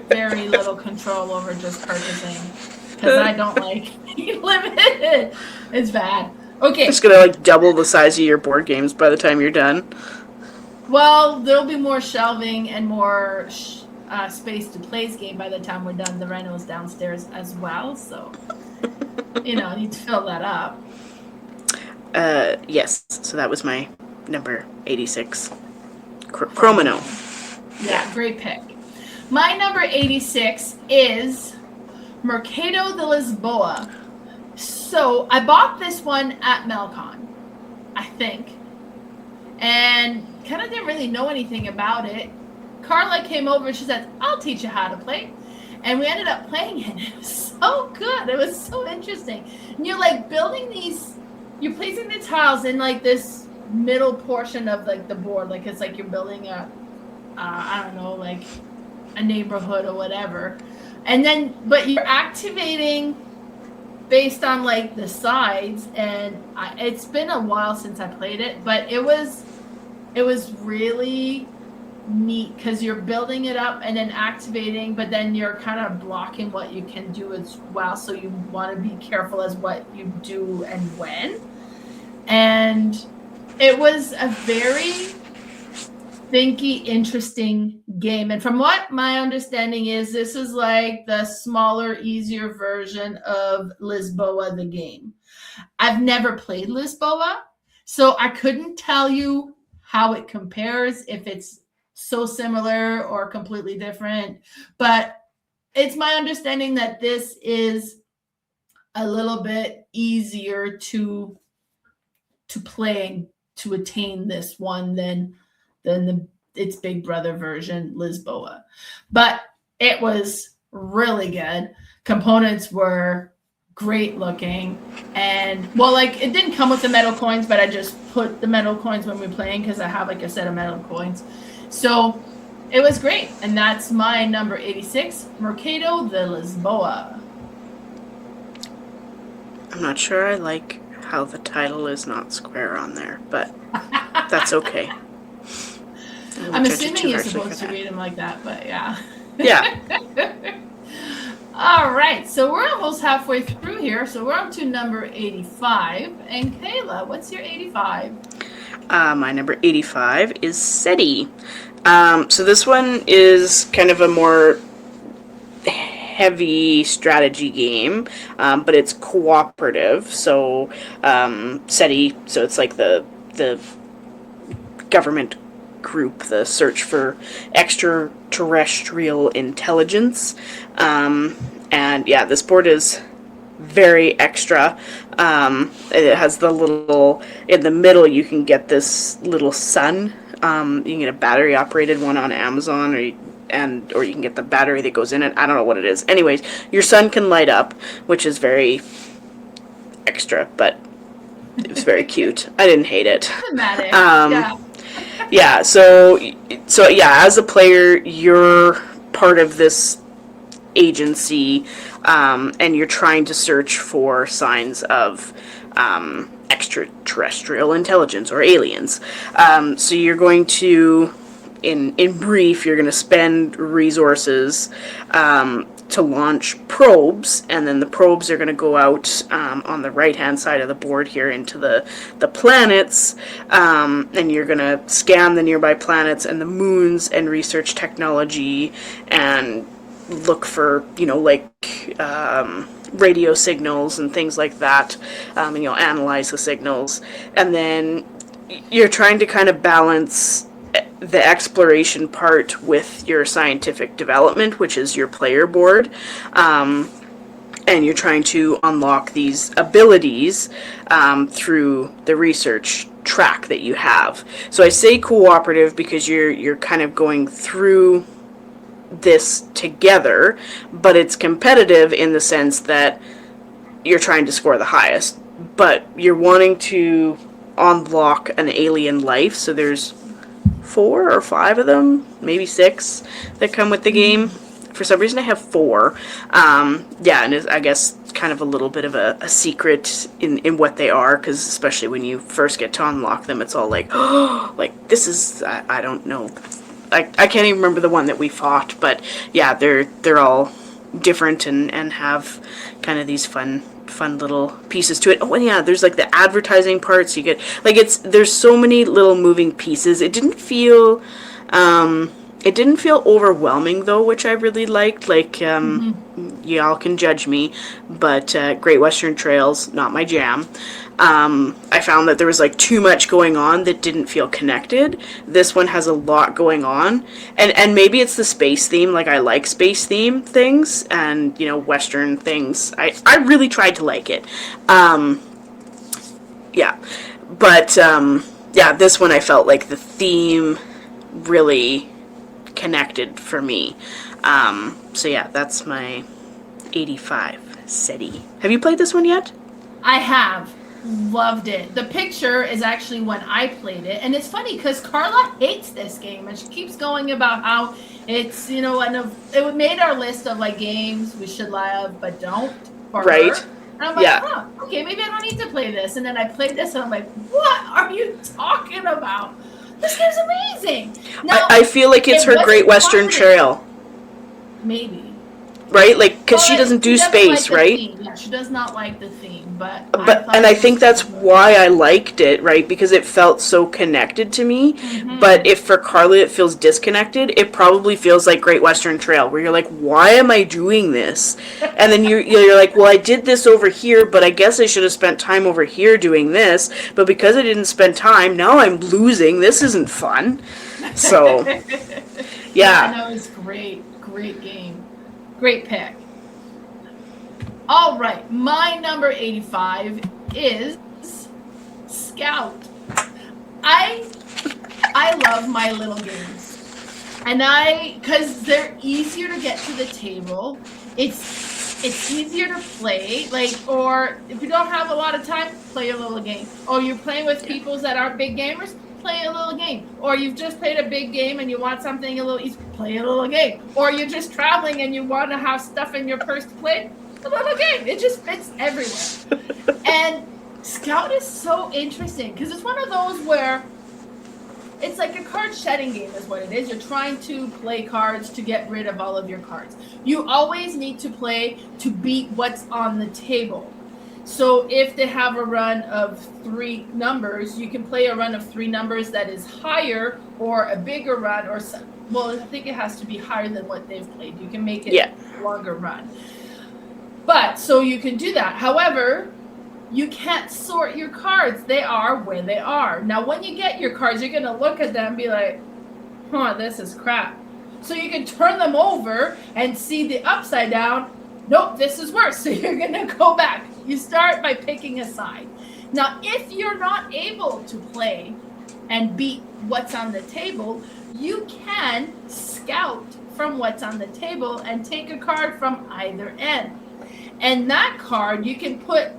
very little control over just purchasing. Because I don't like limited. It's bad. Okay. It's gonna like double the size of your board games by the time you're done. Well, there'll be more shelving and more space to play this game by the time we're done. The reno's downstairs as well, so I need to fill that up. Yes. So that was my number 86, Chromino. Yeah, great pick. My number 86 is Mercado de Lisboa. So I bought this one at Melcon, I think, and kind of didn't really know anything about it. Carla came over and she said, I'll teach you how to play. And we ended up playing it. It was so good. It was so interesting. And you're like building these, you're placing the tiles in like this middle portion of like the board. Like it's like you're building a, I don't know, like a neighborhood or whatever. And then, but you're activating based on like the sides, and it's been a while since I played it, but it was really neat because you're building it up and then activating, but then you're kind of blocking what you can do as well. So you want to be careful as what you do and when. And it was a very thinky, interesting game. And from what my understanding is, this is like the smaller, easier version of Lisboa, the game. I've never played Lisboa, so I couldn't tell you how it compares, if it's so similar or completely different. But it's my understanding that this is a little bit easier to play and to attain this one than its big brother version, Lisboa. But it was really good. Components were great looking. And, well, like, it didn't come with the metal coins, but I just put the metal coins when we're playing because I have, like, a set of metal coins. So it was great. And that's my number 86, Mercado de Lisboa. I'm not sure I like how the title is not square on there, but that's okay. I'm assuming you're supposed to read them like that, but yeah. Yeah. All right, so we're almost halfway through here, so we're on to number 85. And Kayla, what's your 85? My number 85 is Seti. So this one is kind of a more heavy strategy game, but it's cooperative. So Seti, so it's like the government group, the search for extraterrestrial intelligence. And yeah, this board is very extra. It has the little, in the middle you can get this little sun. You can get a battery operated one on Amazon, or you can get the battery that goes in it. I don't know what it is. Anyways, your sun can light up, which is very extra, but it was very cute. I didn't hate it. Dramatic. Yeah. Yeah, so yeah, as a player, you're part of this agency, and you're trying to search for signs of extraterrestrial intelligence or aliens. So you're going to, in brief, you're going to spend resources to launch probes, and then the probes are going to go out on the right-hand side of the board here into the planets, and you're going to scan the nearby planets and the moons and research technology and look for, radio signals and things like that, and you'll analyze the signals, and then you're trying to kind of balance the exploration part with your scientific development, which is your player board. And you're trying to unlock these abilities through the research track that you have. So I say cooperative because you're kind of going through this together, but it's competitive in the sense that you're trying to score the highest, but you're wanting to unlock an alien life. So there's 4 or 5 of them, maybe 6 that come with the game. For some reason I have 4. Yeah, and I guess kind of a little bit of a secret in what they are, because especially when you first get to unlock them, it's all like, oh, like this is, I don't know. I can't even remember the one that we fought, but yeah, they're all different and have kind of these fun little pieces to it. Oh, and yeah, there's like the advertising parts. You get like there's so many little moving pieces. It didn't feel overwhelming though, which I really liked. Like y'all can judge me, but Great Western Trail's not my jam. I found that there was like too much going on that didn't feel connected. This one has a lot going on, and maybe it's the space theme. Like I like space theme things and Western things. I really tried to like it. Yeah, but yeah, this one I felt like the theme really connected for me. So yeah, that's my 85 Seti. Have you played this one yet? I have. Loved it. The picture is actually when I played it, and it's funny because Carla hates this game, and she keeps going about how it's it made our list of like games we should love but don't for right. her. And I'm like, okay, maybe I don't need to play this. And then I played this, and I'm like, what are you talking about? This game's amazing. Now, I feel like it's her Great Western Trail. Maybe. Right? Like, because she doesn't do space, like right? Theme. Yeah, she does not like the theme, but I think that's why I liked it, right? Because it felt so connected to me. Mm-hmm. But if for Carla it feels disconnected, it probably feels like Great Western Trail, where you're like, why am I doing this? And then you're like, well, I did this over here, but I guess I should have spent time over here doing this. But because I didn't spend time, now I'm losing. This isn't fun. So, yeah. That was great. Great game. Great pick. All right, my number 85 is Scout. I love my little games, and because they're easier to get to the table. It's easier to play, or if you don't have a lot of time, play a little game. Or you're playing with people that aren't big gamers, play a little game. Or you've just played a big game and you want something a little easy, play a little game. Or you're just traveling and you want to have stuff in your purse to play, a little game. It just fits everywhere. And Scout is so interesting because it's one of those where it's like a card shedding game is what it is. You're trying to play cards to get rid of all of your cards. You always need to play to beat what's on the table. So if they have a run of 3 numbers, you can play a run of 3 numbers that is higher, or a bigger run, or I think it has to be higher than what they've played. You can make it a longer run. But so you can do that. However, you can't sort your cards. They are where they are. Now, when you get your cards, you're going to look at them and be like, this is crap. So you can turn them over and see the upside down. Nope, this is worse. So you're going to go back. You start by picking a side. Now, if you're not able to play and beat what's on the table, you can scout from what's on the table and take a card from either end. And that card, you can put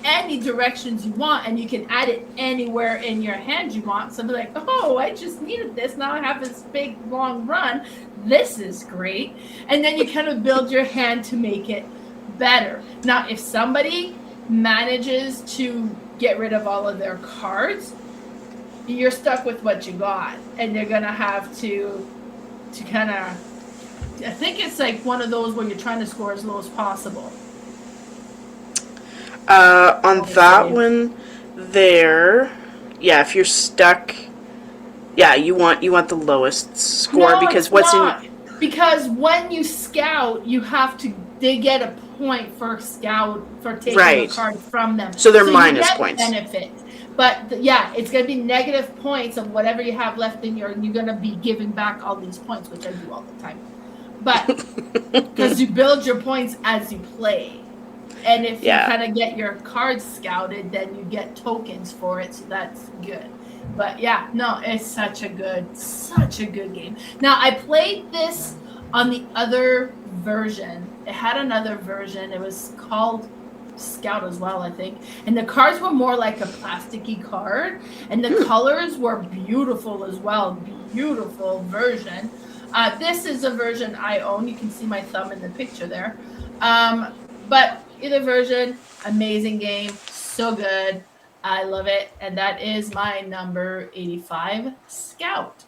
any directions you want, and you can add it anywhere in your hand you want. So be like, I just needed this. Now I have this big, long run. This is great. And then you kind of build your hand to make it better. Now, if somebody manages to get rid of all of their cards, you're stuck with what you got, and they're gonna have to kind of. I think it's like one of those where you're trying to score as low as possible. On that one, if you're stuck, you want the lowest score because because when you scout, they get a point for scout for taking Right. a card from them. So they're you minus get points. benefit. But yeah, it's going to be negative points of whatever you have left in your, and you're going to be giving back all these points, which I do all the time. But because you build your points as you play. And if you kind of get your cards scouted, then you get tokens for it. So that's good. But yeah, no, it's such a good game. Now, I played this on the other version. It had another version. It was called Scout as well, I think. And the cards were more like a plasticky card. And the colors were beautiful as well. Beautiful version. This is a version I own. You can see my thumb in the picture there. But either version, amazing game. So good. I love it. And that is my number 85, Scout.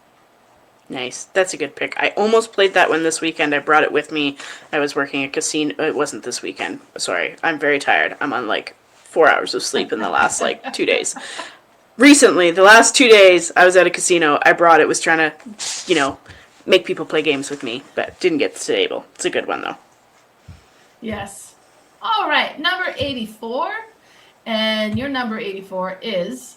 Nice. That's a good pick. I almost played that one this weekend. I brought it with me. I was working at casino. It wasn't this weekend. Sorry. I'm very tired. I'm on like 4 hours of sleep in the last like 2 days. Recently, the last 2 days, I was at a casino. I brought it, was trying to, make people play games with me, but didn't get to the table. It's a good one, though. Yes. All right. Number 84. And your number 84 is...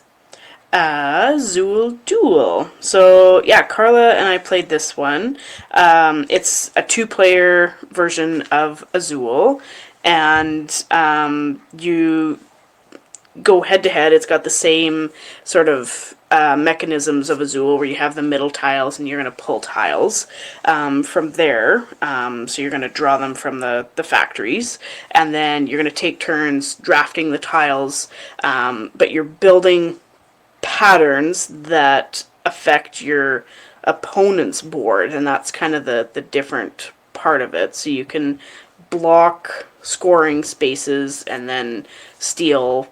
Azul Duel. So, yeah, Carla and I played this one. It's a 2-player version of Azul, and you go head-to-head. It's got the same sort of mechanisms of Azul, where you have the middle tiles, and you're going to pull tiles from there. So you're going to draw them from the factories, and then you're going to take turns drafting the tiles, but you're building patterns that affect your opponent's board, and that's kind of the different part of it. So you can block scoring spaces and then steal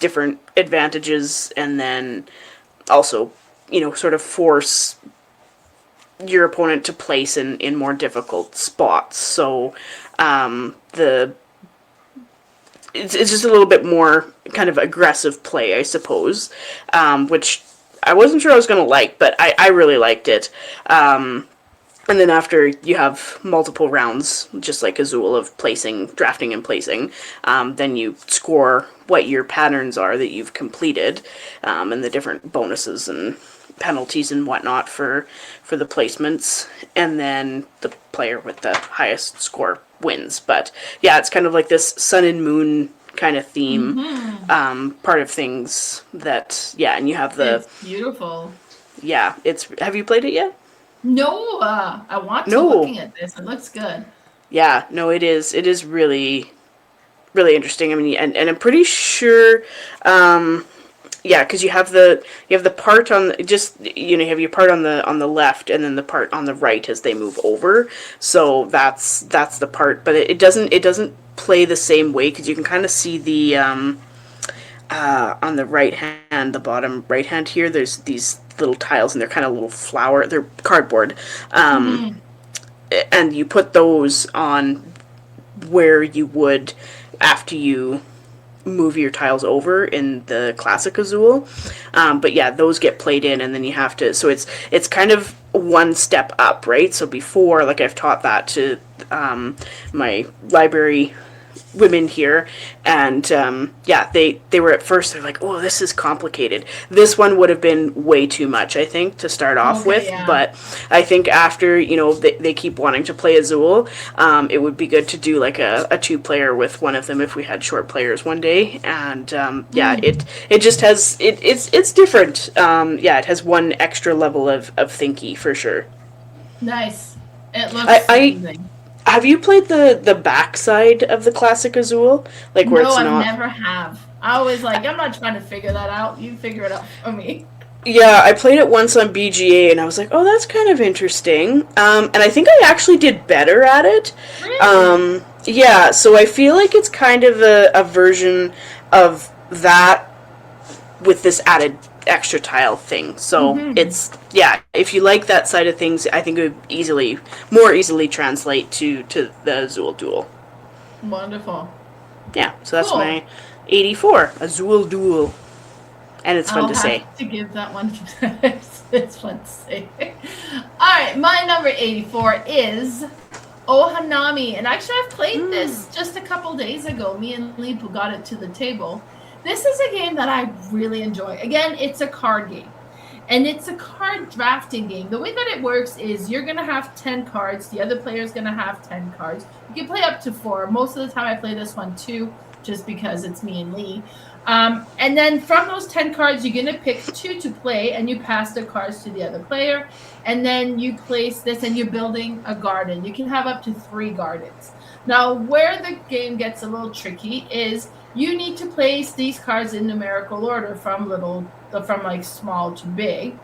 different advantages, and then also, sort of force your opponent to place in more difficult spots. So it's just a little bit more kind of aggressive play, I suppose, which I wasn't sure I was going to like, but I really liked it. And then after you have multiple rounds, just like Azul, of drafting and placing, then you score what your patterns are that you've completed, and the different bonuses and penalties and whatnot for the placements, and then the player with the highest score wins. But yeah, it's kind of like this sun and moon kind of theme, part of things that, and you have the... It's beautiful. Yeah, have you played it yet? No, I want to. Looking at this, it looks good. Yeah, no, it is. It is really, really interesting. I mean, and I'm pretty sure, because you have the part on you have your part on the left, and then the part on the right as they move over. So that's the part, but it doesn't play the same way, because you can kind of see the on the right hand, the bottom right hand here. There's these little tiles, and they're kind of little they're cardboard, and you put those on where you would after you move your tiles over in the classic Azul, but yeah, those get played in, and then you have to, so it's kind of one step up, right? So before, like, I've taught that to my library women here, and they were at first, they're like, oh, this is complicated. This one would have been way too much, I think, to start off with, but I think after, they keep wanting to play Azul, it would be good to do like a 2-player with one of them if we had short players one day, and it just has, it's different. It has one extra level of thinky for sure. Nice. It looks amazing. Have you played the backside of the classic Azul? Like, where it's not... No, I never have. I always I'm not trying to figure that out. You figure it out for me. Yeah, I played it once on BGA, and I was like, oh, that's kind of interesting. And I think I actually did better at it. Really? Yeah, so I feel like it's kind of a version of that with this added extra tile thing. So it's, if you like that side of things, I think it would more easily translate to the Azul Duel. Wonderful. Yeah, so that's my 84, Azul Duel. And it's fun to say. I'll have to give that one. It's fun to say. All right, my number 84 is Ohanami, and actually I've played this just a couple days ago. Me and Lipu got it to the table. This is a game that I really enjoy. Again, it's a card game. And it's a card drafting game. The way that it works is you're going to have 10 cards. The other player is going to have 10 cards. You can play up to 4. Most of the time I play this one 2, just because it's me and Lee. And then from those 10 cards, you're going to pick 2 to play, and you pass the cards to the other player. And then you place this, and you're building a garden. You can have up to 3 gardens. Now, where the game gets a little tricky is you need to place these cards in numerical order from like small to big.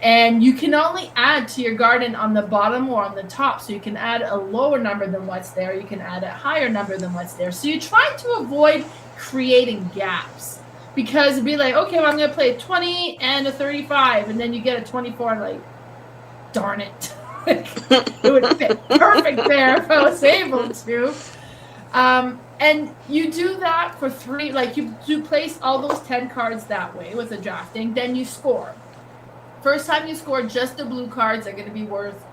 And you can only add to your garden on the bottom or on the top. So you can add a lower number than what's there. You can add a higher number than what's there. So you try to avoid creating gaps. Because it'd be like, okay, well, I'm going to play a 20 and a 35. And then you get a 24, like, darn it. It would fit perfect there if I was able to. And you do that for 3, like you do place all those 10 cards that way with the drafting, then you score. First time you score, just the blue cards are going to be worth,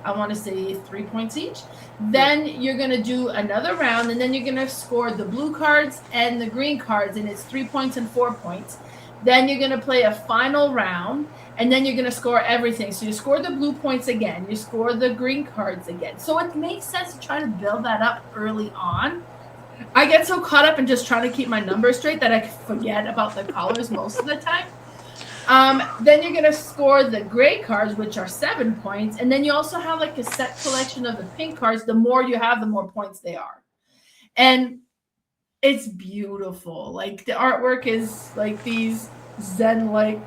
I want to say 3 points each. Then you're going to do another round, and then you're going to score the blue cards and the green cards, and it's 3 points and 4 points. Then you're going to play a final round, and then you're going to score everything. So you score the blue points again, you score the green cards again. So it makes sense to try to build that up early on. I get so caught up in just trying to keep my numbers straight that I forget about the colors most of the time. Then you're going to score the gray cards, which are 7 points. And then you also have like a set collection of the pink cards. The more you have, the more points they are. And it's beautiful. Like the artwork is like these Zen-like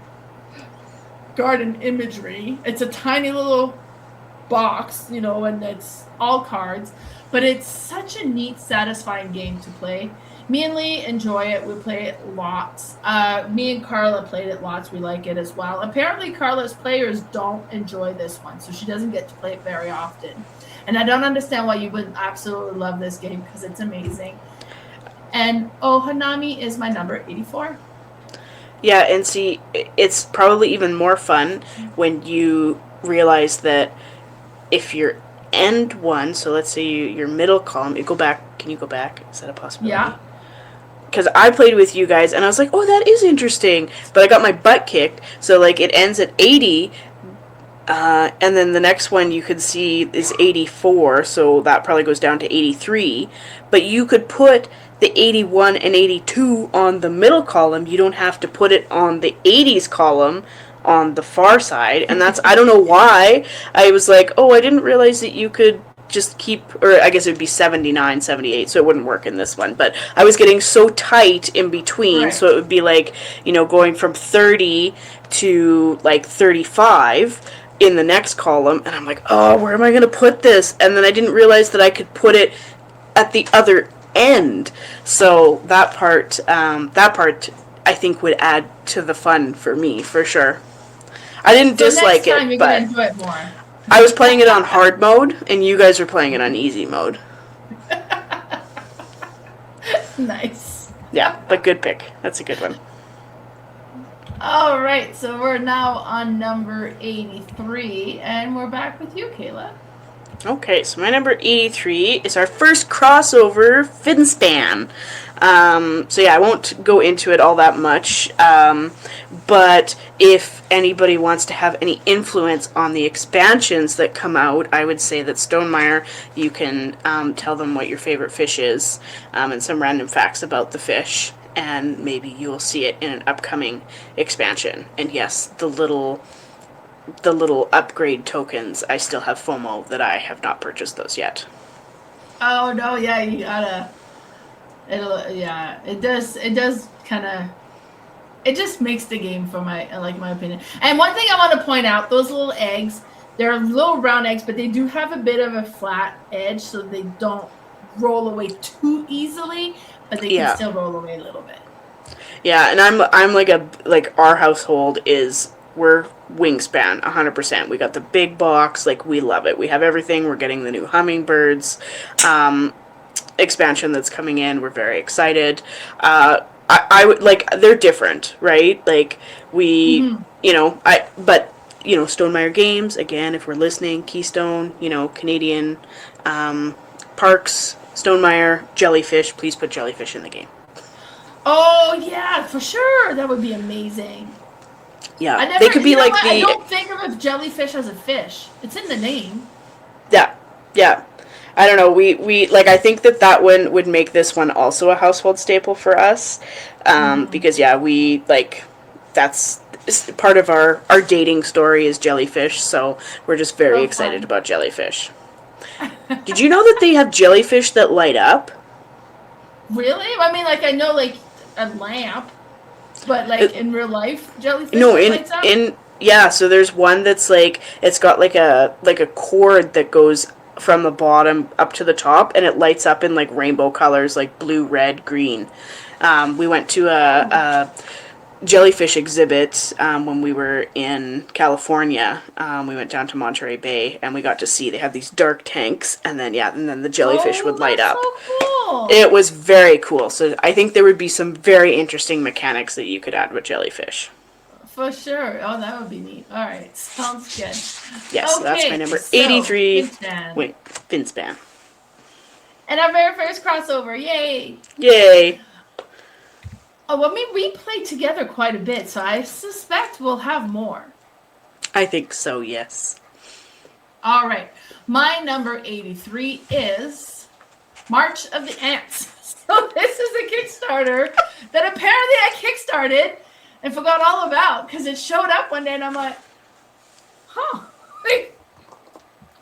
garden imagery. It's a tiny little box, you know, and it's all cards. But it's such a neat, satisfying game to play. Me and Lee enjoy it. We play it lots. Me and Carla played it lots. We like it as well. Apparently, Carla's players don't enjoy this one, so she doesn't get to play it very often. And I don't understand why you wouldn't absolutely love this game, because it's amazing. And Ohanami is my number 84. Yeah, and see, it's probably even more fun when you realize that if you're end one, so let's say your middle column, you go back. Can you go back? Is that a possibility? Yeah. Because I played with you guys, and I was like, oh, that is interesting. But I got my butt kicked, so, like, it ends at 80, and then the next one you could see is 84, so that probably goes down to 83. But you could put the 81 and 82 on the middle column. You don't have to put it on the 80s column on the far side, and that's, I don't know why, I was like, oh, I didn't realize that you could just keep, or I guess it would be 79, 78, so it wouldn't work in this one, but I was getting so tight in between, right. So it would be like, you know, going from 30 to like 35 in the next column, and I'm like, oh, where am I going to put this? And then I didn't realize that I could put it at the other end, so that part I think would add to the fun for me, for sure. I didn't dislike it, but enjoy it more. I was playing it on hard mode, and you guys were playing it on easy mode. Nice. Yeah, but good pick. That's a good one. All right, so we're now on number 83, and we're back with you, Kayla. Okay, so my number 83 is our first crossover, Finspan. So yeah, I won't go into it all that much, but if anybody wants to have any influence on the expansions that come out, I would say that Stonemaier, you can tell them what your favorite fish is, and some random facts about the fish, and maybe you will see it in an upcoming expansion. And yes, the little upgrade tokens, I still have FOMO that I have not purchased those yet. Oh no, yeah, you gotta. It does kind of. It just makes the game for my opinion. And one thing I want to point out, those little eggs, they're little round eggs, but they do have a bit of a flat edge, so they don't roll away too easily, but they can still roll away a little bit. Yeah, and I'm like our household is, we're Wingspan 100%. We got the big box, like we love it. We have everything. We're getting the new hummingbirds expansion that's coming in. We're very excited. I would like, they're different, right? Like we, you know, but Stonemaier Games, again, if we're listening, Keystone, Canadian parks, Stonemaier, Jellyfish, please put Jellyfish in the game. Oh yeah, for sure. That would be amazing. Yeah, I they never, could be like I the, don't think of a jellyfish as a fish. It's in the name. yeah. I don't know. We I think that one would make this one also a household staple for us, because we that's part of our dating story is jellyfish. So we're just very So excited fun. about jellyfish. Did you know that they have jellyfish that light up? Really? I mean, like I know like a lamp, but like in real life, jellyfish No, that in lights up. in yeah. So there's one that's it's got like a cord that goes from the bottom up to the top, and it lights up in like rainbow colors, like blue, red, green. We went to a jellyfish exhibit when we were in California. We went down to Monterey Bay, and we got to see they have these dark tanks, and then the jellyfish Oh, would light that's up. so cool. It was very cool. So I think there would be some very interesting mechanics that you could add with jellyfish. For sure. Oh, that would be neat. All right, sounds good. Yes, so that's my Okay, number so 83. Finspan. Wait, Finspan. And our very first crossover. Yay! Yay! Oh, I mean, we played together quite a bit, so I suspect we'll have more. I think so, yes. All right. My number 83 is March of the Ants. So this is a Kickstarter that apparently I kickstarted and forgot all about because it showed up one day and I'm like, huh, like,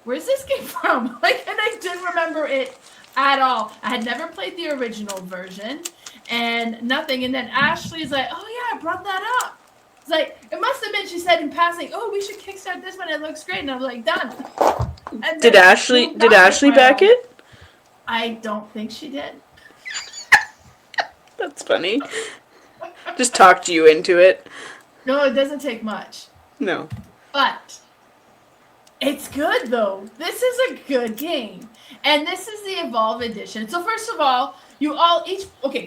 where's this game from? And I didn't remember it at all. I had never played the original version and nothing. And then Ashley's like, oh yeah, I brought that up. It's like, it must have been, she said in passing, oh, we should kickstart this one. It looks great. And I was like, done. And did Ashley back it? I don't think she did. That's funny. Just talked you into it. No, it doesn't take much. No. But it's good though. This is a good game. And this is the Evolve edition. So first of all,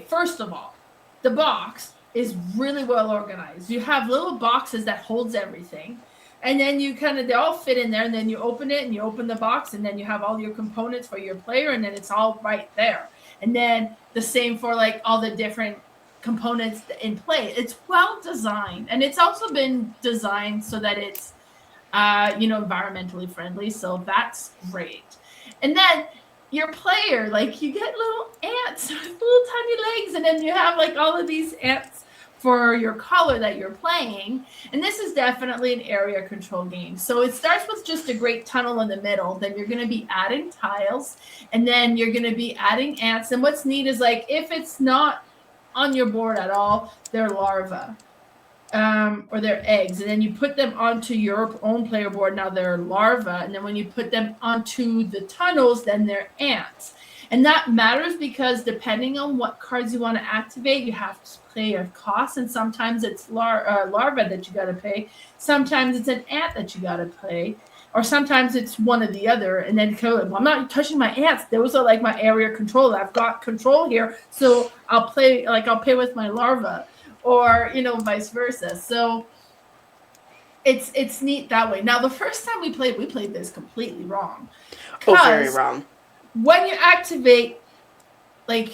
first of all, the box is really well organized. You have little boxes that holds everything. And then they all fit in there, and then you open it and you open the box, and then you have all your components for your player, and then it's all right there. And then the same for like all the different components in play. It's well designed, and it's also been designed so that it's environmentally friendly, so that's great. And then your player, like you get little ants with little tiny legs, and then you have like all of these ants for your color that you're playing. And this is definitely an area control game. So it starts with just a great tunnel in the middle. Then you're going to be adding tiles, and then you're going to be adding ants. And what's neat is like if it's not on your board at all, they're larvae. Or they're eggs, and then you put them onto your own player board. Now they're larvae, and then when you put them onto the tunnels, then they're ants. And that matters because depending on what cards you want to activate, you have to pay a cost, and sometimes it's larva that you got to pay. Sometimes it's an ant that you got to pay, or sometimes it's one or the other. And then I'm not touching my ants. Those are like my area control. I've got control here, so I'll pay with my larva. Or vice versa. So it's neat that way. Now the first time we played this completely wrong. Oh, very wrong. When you activate like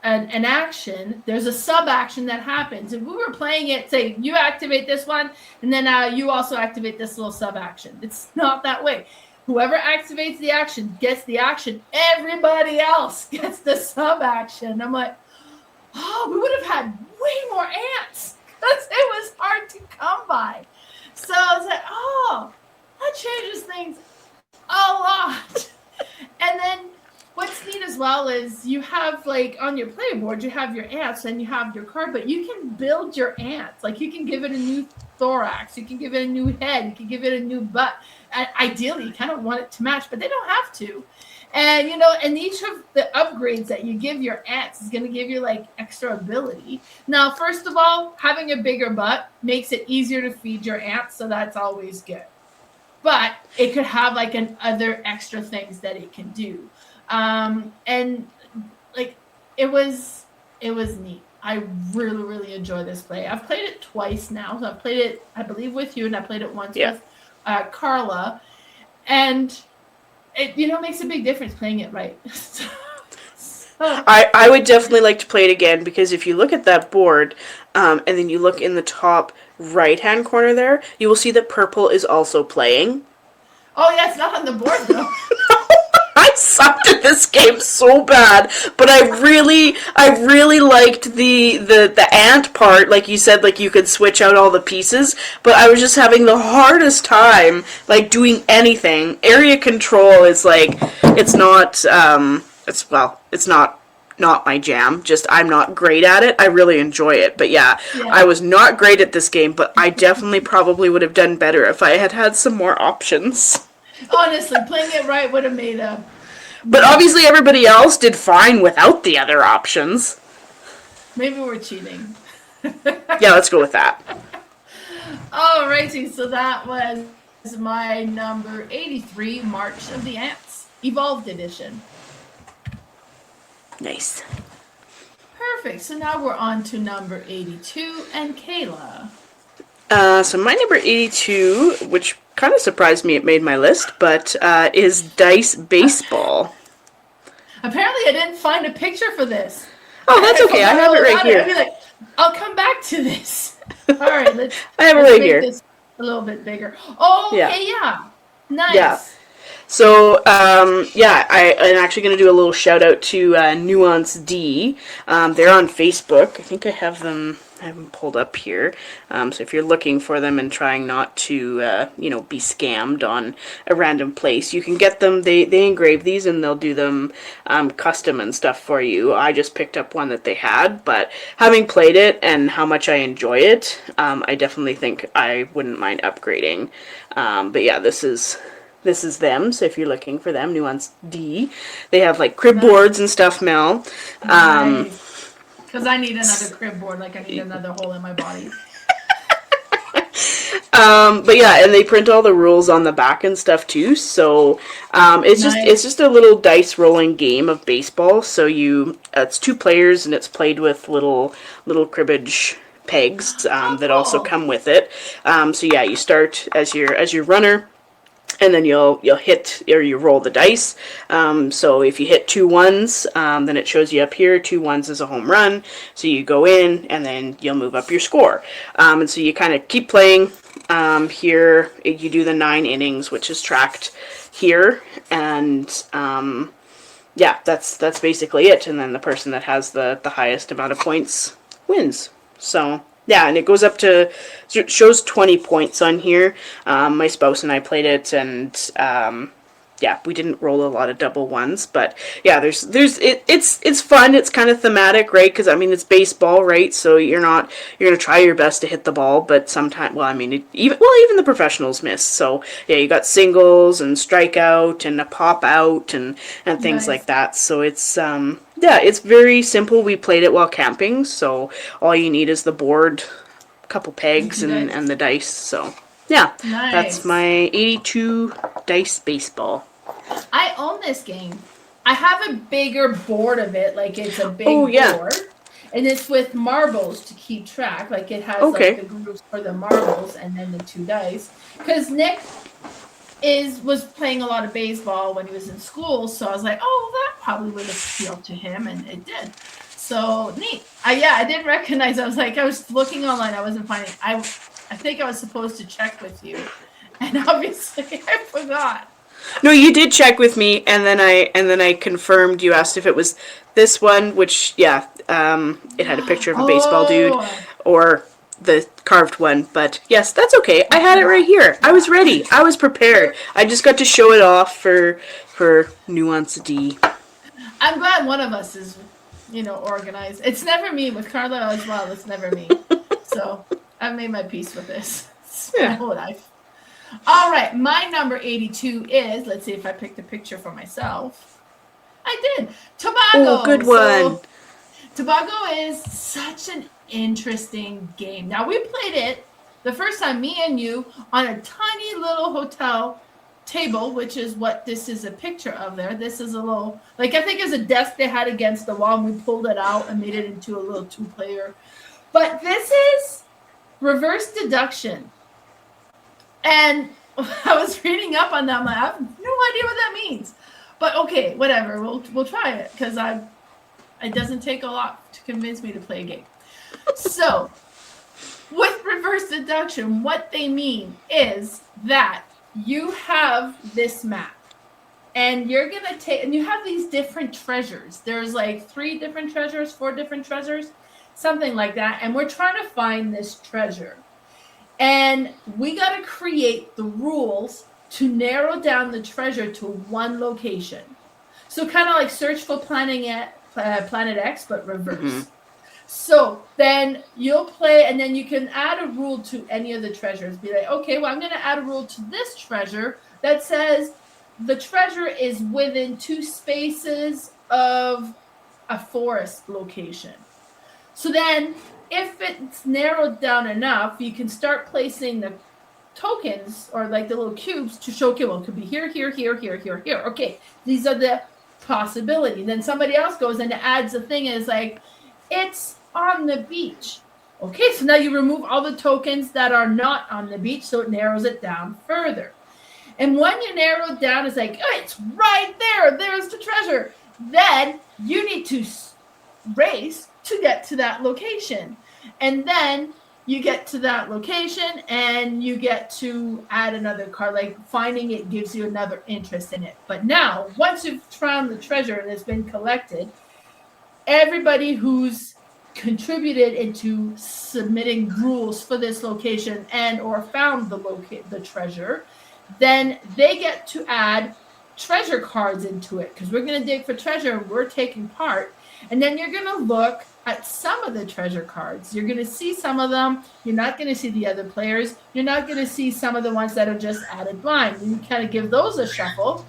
an action, there's a sub action that happens. If we were playing it, say you activate this one, and then you also activate this little sub action. It's not that way. Whoever activates the action gets the action. Everybody else gets the sub action. I'm like, oh, we would have had way more ants because it was hard to come by. So I was like, oh, that changes things a lot. And then what's neat as well is you have like on your player board, you have your ants and you have your card, but you can build your ants. Like you can give it a new thorax, you can give it a new head, you can give it a new butt. And ideally, you kind of want it to match, but they don't have to. And, and each of the upgrades that you give your ants is going to give you, like, extra ability. Now, first of all, having a bigger butt makes it easier to feed your ants, so that's always good. But it could have, like, other extra things that it can do. And, like, it was neat. I really, really enjoy this play. I've played it twice now. So I've played it, I believe, with you, and I played it once with Carla, and it makes a big difference playing it right. I would definitely like to play it again because if you look at that board, and then you look in the top right-hand corner there, you will see that purple is also playing. Oh yeah, it's not on the board though. I sucked at this game so bad, but I really liked the ant part. Like you said, like you could switch out all the pieces, but I was just having the hardest time like doing anything. Area control is like it's not it's not my jam. Just I'm not great at it. I really enjoy it, but yeah, I was not great at this game. But I definitely probably would have done better if I had had some more options. Honestly, playing it right would have made a. But obviously everybody else did fine without the other options. Maybe we're cheating. Yeah, let's go with that. Alrighty, so that was my number 83, March of the Ants, Evolved Edition. Nice. Perfect. So now we're on to number 82, and Kayla. So my number 82, which kind of surprised me it made my list, but is Dice Baseball. Apparently I didn't find a picture for this. Oh, that's okay. I have it right here. I'd be like, I'll come back to this. All right, I have it right here. This a little bit bigger. Oh, okay, yeah. Nice. Yeah. So, I'm actually going to do a little shout out to Nuance D. They're on Facebook. I think I have them pulled up here. So if you're looking for them and trying not to, be scammed on a random place, you can get them. They engrave these and they'll do them custom and stuff for you. I just picked up one that they had, but having played it and how much I enjoy it, I definitely think I wouldn't mind upgrading. But yeah, this is them, so if you're looking for them, Nuance D. They have like crib boards and stuff, Mel. Because I need another crib board, like I need another hole in my body. But yeah, and they print all the rules on the back and stuff too. So it's just a little dice rolling game of baseball. So it's 2 players and it's played with little cribbage pegs that also come with it. So yeah, you start as your runner. And then you'll hit, or you roll the dice. So if you hit 2 1s, then it shows you up here, 2 1s is a home run. So you go in, and then you'll move up your score. And so you kind of keep playing. Here, you do the 9 innings, which is tracked here. And that's basically it. And then the person that has the highest amount of points wins. So yeah, and it goes up to, it shows 20 points on here. My spouse and I played it, and we didn't roll a lot of double ones, but yeah, it's fun. It's kind of thematic, right? Because I mean, it's baseball, right? So you're gonna try your best to hit the ball, but sometimes, even the professionals miss. So yeah, you got singles and strikeout and a pop out and things like that. So it's it's very simple. We played it while camping, so all you need is the board, a couple pegs, and the dice. So yeah, that's my 82 Dice Baseball. I own this game. I have a bigger board of it, like it's a big board. And it's with marbles to keep track. Like it has like the grooves for the marbles and then the 2 dice. Because Nick was playing a lot of baseball when he was in school, so I was like, oh, that probably would appeal to him, and it did. So neat. I didn't recognize. I was looking online. I wasn't finding. I think I was supposed to check with you, and obviously I forgot. No, you did check with me, and then I confirmed. You asked if it was this one, which it had a picture of a baseball dude, or the carved one. But yes, that's okay. I had it right here. I was ready. I was prepared. I just got to show it off for Nuance D. I'm glad one of us is, organized. It's never me with Carla as well. It's never me. So I've made my peace with this. It's my whole life. All right, my number 82 is, let's see if I picked a picture for myself. I did. Tobago. Oh, good one. So, Tobago is such an interesting game. Now, we played it the first time, me and you, on a tiny little hotel table, which is what this is a picture of there. This is a little, I think it's a desk they had against the wall, and we pulled it out and made it into a little 2-player. But this is reverse deduction. And I was reading up on that. I have no idea what that means. But okay, whatever. We'll try it because it doesn't take a lot to convince me to play a game. So, with reverse deduction, what they mean is that you have this map. And you're going to take, and you have these different treasures. There's like 3 different treasures, 4 different treasures, something like that. And we're trying to find this treasure. And we got to create the rules to narrow down the treasure to one location. So kind of like search for Planet X, but reverse. Mm-hmm. So then you'll play, and then you can add a rule to any of the treasures. Be like, okay, well, I'm going to add a rule to this treasure that says the treasure is within 2 spaces of a forest location. So then, if it's narrowed down enough, you can start placing the tokens or like the little cubes to show, okay, well, it could be here, here, here, here, here, here. Okay, these are the possibility. Then somebody else goes and adds a thing and is like, it's on the beach. Okay, so now you remove all the tokens that are not on the beach, so it narrows it down further. And when you narrow it down, it's like, oh, it's right there. There's the treasure. Then you need to race to get to that location. And then you get to that location and you get to add another card. Like finding it gives you another interest in it. But now, once you've found the treasure and it's been collected, everybody who's contributed into submitting rules for this location and or found the treasure, then they get to add treasure cards into it because we're going to dig for treasure and we're taking part. And then you're going to look at some of the treasure cards. You're going to see some of them. You're not going to see the other players. You're not going to see some of the ones that are just added blind. And you kind of give those a shuffle.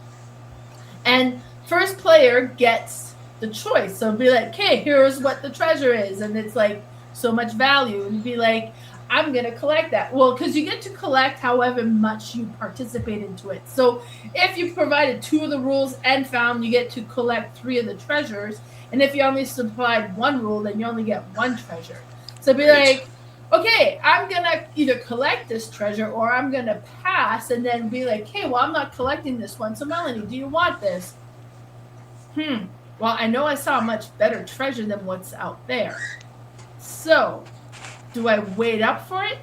And first player gets the choice. So be like, okay, here's what the treasure is. And it's like so much value. And be like, I'm going to collect that. Well, because you get to collect however much you participate into it. So if you provided 2 of the rules and found, you get to collect 3 of the treasures. And if you only supplied 1 rule, then you only get 1 treasure. So be like, okay, I'm going to either collect this treasure or I'm going to pass and then be like, hey, well, I'm not collecting this one. So Melanie, do you want this? Well, I know I saw a much better treasure than what's out there. So do I wait up for it?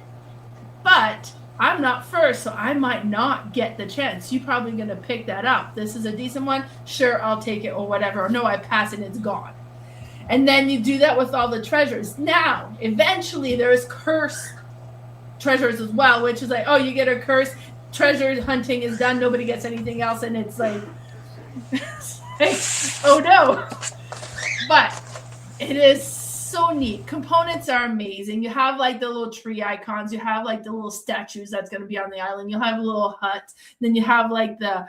But I'm not first, so I might not get the chance. You're probably going to pick that up. This is a decent one. Sure, I'll take it or whatever. Or no, I pass it, it's gone. And then you do that with all the treasures. Now, eventually, there's curse treasures as well, which is like, oh, you get a curse. Treasure hunting is done. Nobody gets anything else. And it's like, oh, no. But it is so neat. Components are amazing. You have like the little tree icons. You have like the little statues that's going to be on the island. You'll have a little hut. Then you have like the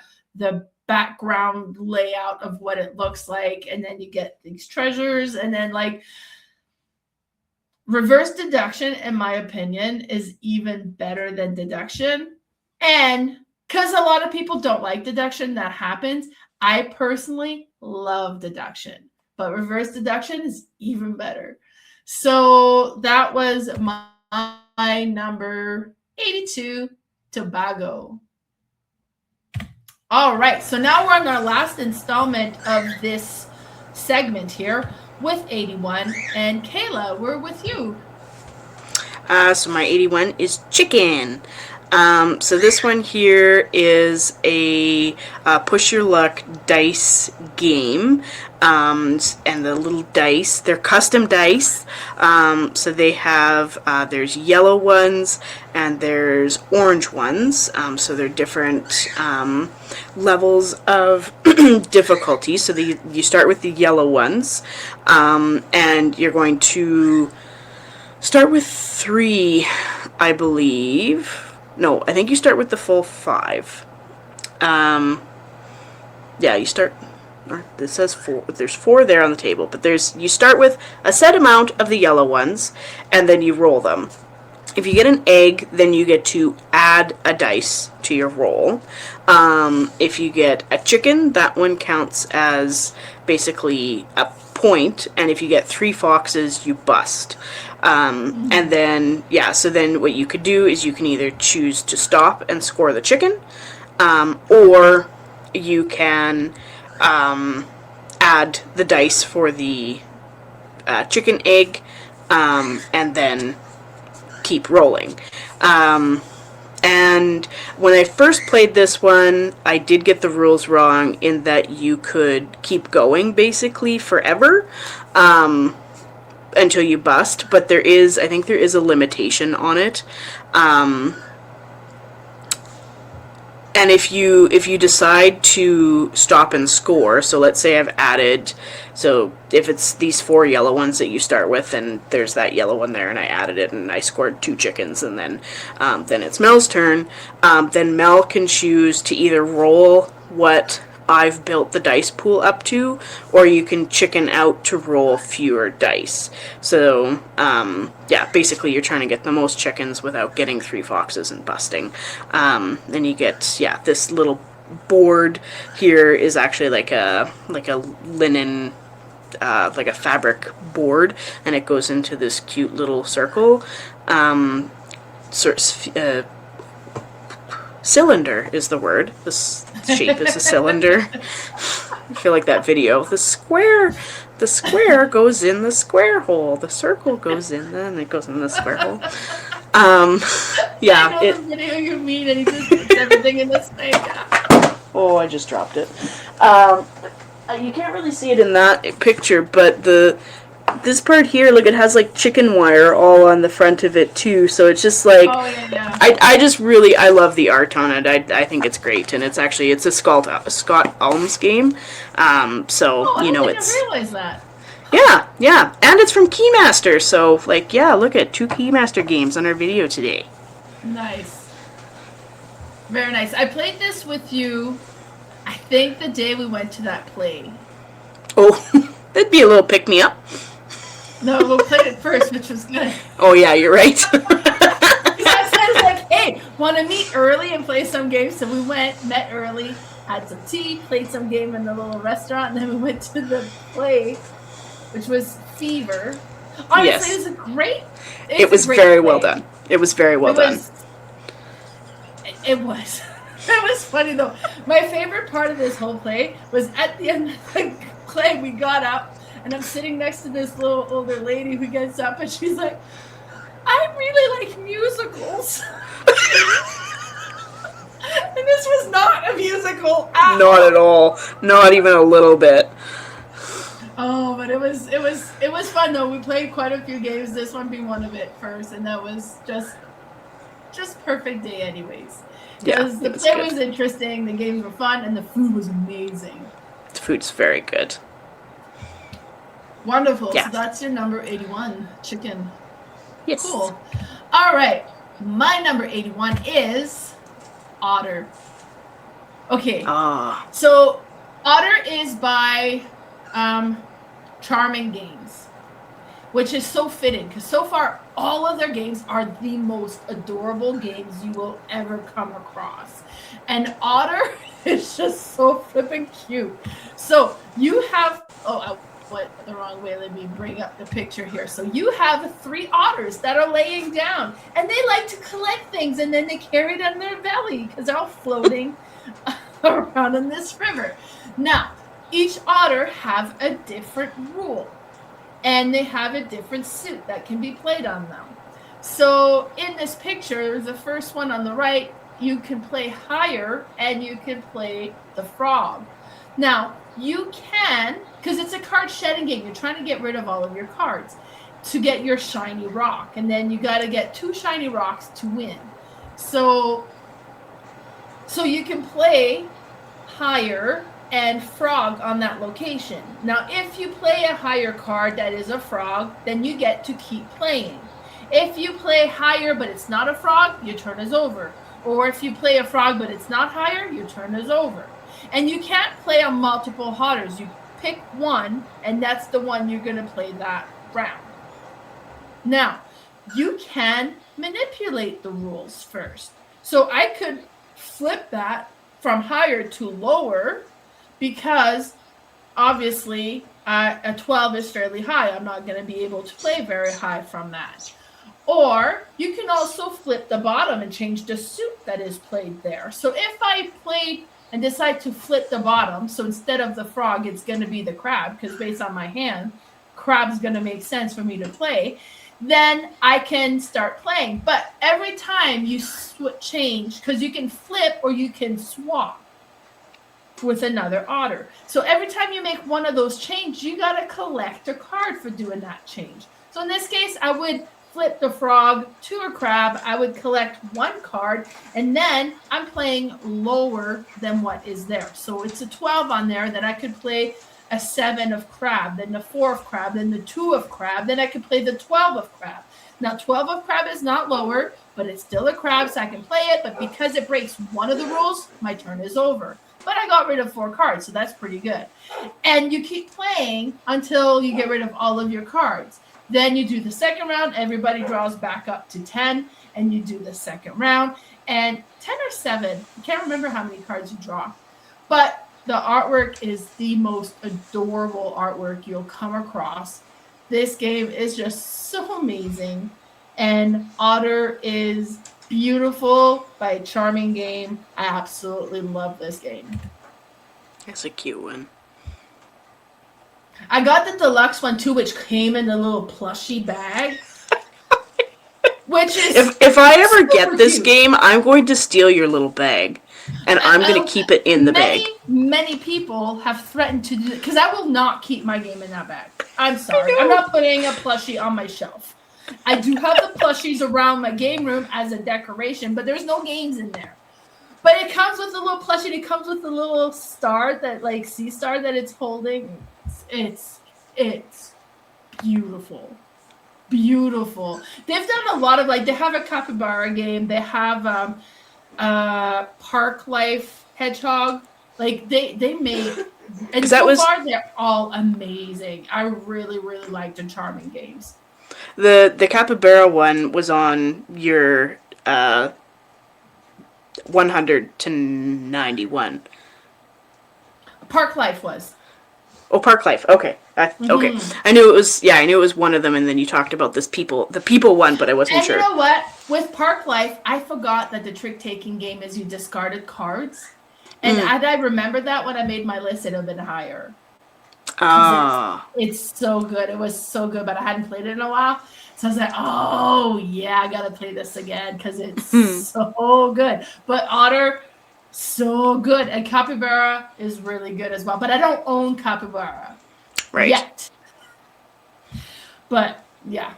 background layout of what it looks like. And then you get these treasures. And then like reverse deduction, in my opinion, is even better than deduction. And because a lot of people don't like deduction, that happens. I personally love deduction. But reverse deduction is even better. So that was my number 82, Tobago. All right. So now we're on our last installment of this segment here with 81. And Kayla, we're with you. So my 81 is chicken. So this one here is a push your luck dice game. And the little dice, they're custom dice. So they have, there's yellow ones and there's orange ones. So they're different levels of difficulty. So you start with the yellow ones, and you're going to start with 3, I believe. No, I think you start with the full 5. Yeah, you start. This says 4. There's 4 there on the table, but you start with a set amount of the yellow ones, and then you roll them. If you get an egg, then you get to add a dice to your roll. If you get a chicken, that one counts as basically a point, and if you get 3 foxes, you bust. And then, so then what you could do is you can either choose to stop and score the chicken, or you can add the dice for the chicken egg, and then keep rolling. And when I first played this one, I did get the rules wrong in that you could keep going basically forever until you bust, but I think there is a limitation on it. And if you decide to stop and score, so let's say I've added, so if it's these 4 yellow ones that you start with, and there's that yellow one there, and I added it, and I scored 2 chickens, and then it's Mel's turn, then Mel can choose to either roll what I've built the dice pool up to, or you can chicken out to roll fewer dice. So, basically you're trying to get the most chickens without getting 3 foxes and busting. Then you get, this little board here is actually like a linen, like a fabric board, and it goes into this cute little circle. Cylinder is the word. This shape is a cylinder. I feel like that video. The square goes in the square hole. The circle goes in, and it goes in the square hole. I know the video you mean, and he just puts everything in this thing. Oh, I just dropped it. You can't really see it in that picture, but this part here, look, it has like chicken wire all on the front of it too, so it's just like, I love the art on it. I think it's great, and it's a Scott Alms game, I realize that. Yeah, and it's from Keymaster, so like, look at 2 Keymaster games on our video today. Nice. Very nice. I played this with you, I think the day we went to that play. Oh, that'd be a little pick-me-up. No, we played it first, which was good. Oh, yeah, you're right. I was like, hey, want to meet early and play some games? So we met early, had some tea, played some game in the little restaurant, and then we went to the play, which was Fever. Honestly, yes. It was a great... It was very well done. It was very well done. It was. It was funny, though. My favorite part of this whole play was at the end of the play, we got up, and I'm sitting next to this little older lady who gets up, and she's like, I really like musicals. And this was not a musical at all. Not at all. Not even a little bit. Oh, but it was fun, though. We played quite a few games, this one being one of it first, and that was just perfect day anyways. Yeah, the play was interesting, the games were fun, and the food was amazing. The food's very good. Wonderful. Yeah. So that's your number 81, chicken. Yes. Cool. All right. My number 81 is Otter. Okay. So Otter is by Charming Games, which is so fitting because so far all of their games are the most adorable games you will ever come across. And Otter is just so flippin' cute. So you have... went the wrong way. Let me bring up the picture here. So you have 3 otters that are laying down, and they like to collect things, and then they carry it on their belly because they're all floating around in this river. Now, each otter have a different rule, and they have a different suit that can be played on them. So in this picture, the first one on the right, you can play higher, and you can play the frog. Now, you can, because it's a card shedding game, you're trying to get rid of all of your cards to get your shiny rock. And then you got to get 2 shiny rocks to win. So you can play higher and frog on that location. Now, if you play a higher card that is a frog, then you get to keep playing. If you play higher but it's not a frog, your turn is over. Or if you play a frog but it's not higher, your turn is over. And you can't play on multiple otters. You pick one, and that's the one you're going to play that round. Now, you can manipulate the rules first. So I could flip that from higher to lower because, obviously, a 12 is fairly high. I'm not going to be able to play very high from that. Or you can also flip the bottom and change the suit that is played there. So if I played and decide to flip the bottom, so instead of the frog, it's going to be the crab, because based on my hand, crab's going to make sense for me to play, then I can start playing. But every time you change, because you can flip or you can swap with another otter. So every time you make one of those changes, you got to collect a card for doing that change. So in this case, I would flip the frog to a crab. I would collect one card, and then I'm playing lower than what is there. So it's a 12 on there, that I could play a 7 of crab, then the 4 of crab, then the 2 of crab, then I could play the 12 of crab. Now 12 of crab is not lower, but it's still a crab, so I can play it, but because it breaks one of the rules, my turn is over. But I got rid of 4 cards, so that's pretty good. And you keep playing until you get rid of all of your cards. Then you do the second round, everybody draws back up to 10, and you do the second round. And 10 or 7, I can't remember how many cards you draw. But the artwork is the most adorable artwork you'll come across. This game is just so amazing. And Otter is beautiful by a charming game. I absolutely love this game. It's a cute one. I got the deluxe one too, which came in a little plushy bag. Which is if I ever get this game, I'm going to steal your little bag, and I'm going to keep it in the bag. Many people have threatened to do it, because I will not keep my game in that bag. I'm sorry. I'm not putting a plushie on my shelf. I do have the plushies around my game room as a decoration, but there's no games in there. But it comes with a little plushie. It comes with a little star, that like sea star that it's holding. It's beautiful. Beautiful. They've done a lot of, like, they have a capybara game. They have Park Life Hedgehog. Like, they make, and so far they're all amazing. I really, really like the charming games. The capybara one was on your 100 to 91. Park Life was. Oh, Park Life. Okay. Okay. I knew it was. Yeah, I knew it was one of them. And then you talked about the people one, but I wasn't sure. And you know what? With Park Life, I forgot that the trick-taking game is you discarded cards, and had I remembered that when I made my list, it'd have been higher. It's so good. It was so good, but I hadn't played it in a while, so I was like, oh yeah, I gotta play this again because it's so good. But Otter, so good, and Capybara is really good as well. But I don't own Capybara yet. But yeah,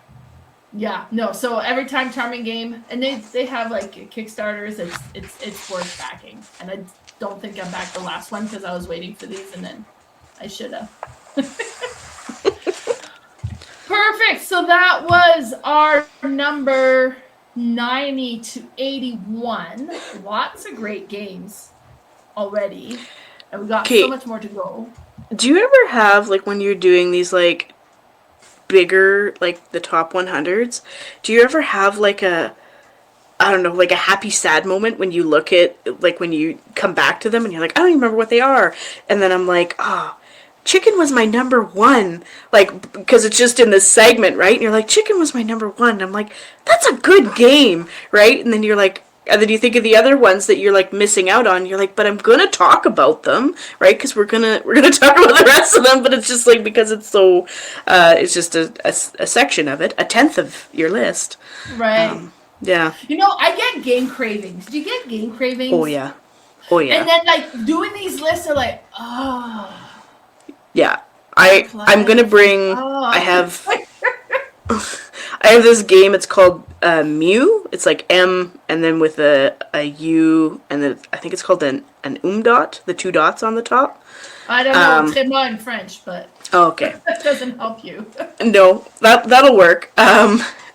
no. So every time charming game, and they have like Kickstarters. It's worth backing, and I don't think I backed the last one because I was waiting for these, and then I should have. Perfect. So that was our number 90 to 81. Lots of great games already. And we got so much more to go. Do you ever have, like, when you're doing these, like, bigger, like, the top 100s, do you ever have, like, I don't know, like a happy sad moment when you look at, like, when you come back to them and you're like, I don't even remember what they are. And then I'm like, Chicken was my number 1, like, because it's just in this segment, right? And you're like, Chicken was my number 1. And I'm like, that's a good game, right? And then you're like, and then you think of the other ones that you're like missing out on. You're like, but I'm gonna talk about them, right? Because we're gonna talk about the rest of them. But it's just like, because it's so, it's just a section of it, a tenth of your list, right? Yeah. You know, I get game cravings. Do you get game cravings? Oh yeah. Oh yeah. And then like doing these lists are like, Yeah, I'm gonna bring. I have this game. It's called Mew. It's like M and then with a U, and then I think it's called an umdot, the 2 dots on the top. I don't know tréma in French, but okay, that doesn't help you. No, that'll work.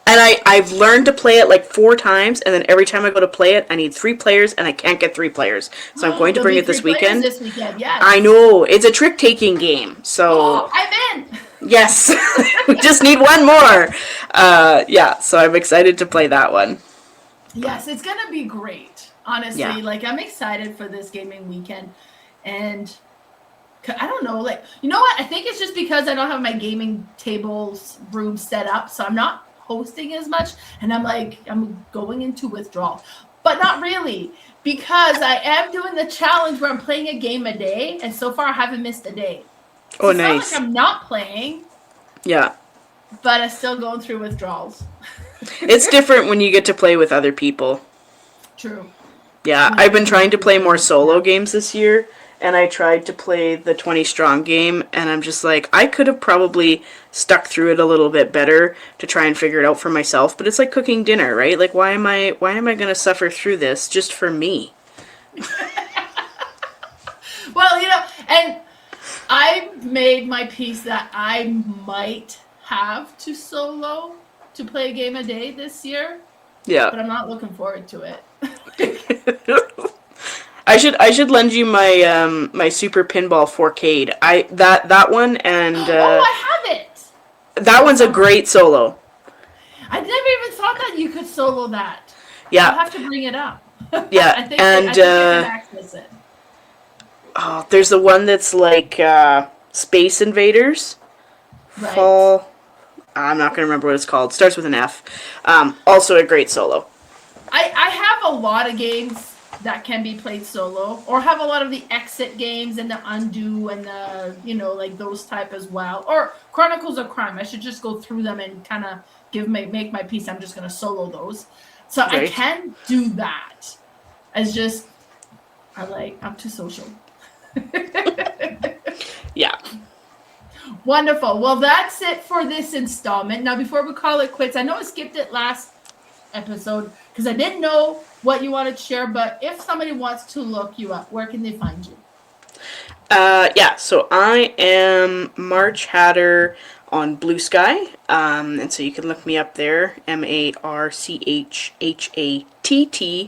And I've learned to play it like 4 times, and then every time I go to play it, I need 3 players, and I can't get 3 players. So I'm going to bring it this weekend. This weekend, yes. I know. It's a trick-taking game, so... I'm in! Yes! We just need 1 more! Yeah, so I'm excited to play that one. Yes, it's going to be great. Honestly, like, I'm excited for this gaming weekend. And I don't know, like, you know what? I think it's just because I don't have my gaming tables room set up, so I'm not hosting as much, and I'm going into withdrawal. But not really, because I am doing the challenge where I'm playing a game a day, and so far I haven't missed a day. So it's nice. not like I'm not playing. Yeah. But I'm still going through withdrawals. It's different when you get to play with other people. True. Yeah, I've been trying to play more solo games this year, and I tried to play the 20 strong game, and I'm just like, I could have probably stuck through it a little bit better to try and figure it out for myself, but it's like cooking dinner, right? Like, why am I going to suffer through this just for me? Well, and I made my peace that I might have to solo to play a game a day this year. Yeah. But I'm not looking forward to it. I should lend you my my Super Pinball 4K. That one and I have it. That one's a great solo. I never even thought that you could solo that. Yeah. I'll have to bring it up. Yeah, I think I can access it. Oh, there's the one that's like Space Invaders. Right. I'm not gonna remember what it's called. Starts with an F. Also a great solo. I have a lot of games that can be played solo, or have a lot of the exit games and the undo and the like those type as well, or Chronicles of Crime. I should just go through them and kind of make my piece. I'm just gonna solo those, so right. I can do that. It's just I'm too social. Yeah. Wonderful. Well, that's it for this installment. Now, before we call it quits, I know I skipped it last episode because I didn't know what you wanted to share, but if somebody wants to look you up, where can they find you? Yeah, so I am March Hatter on Bluesky, and so you can look me up there, MarchHatter,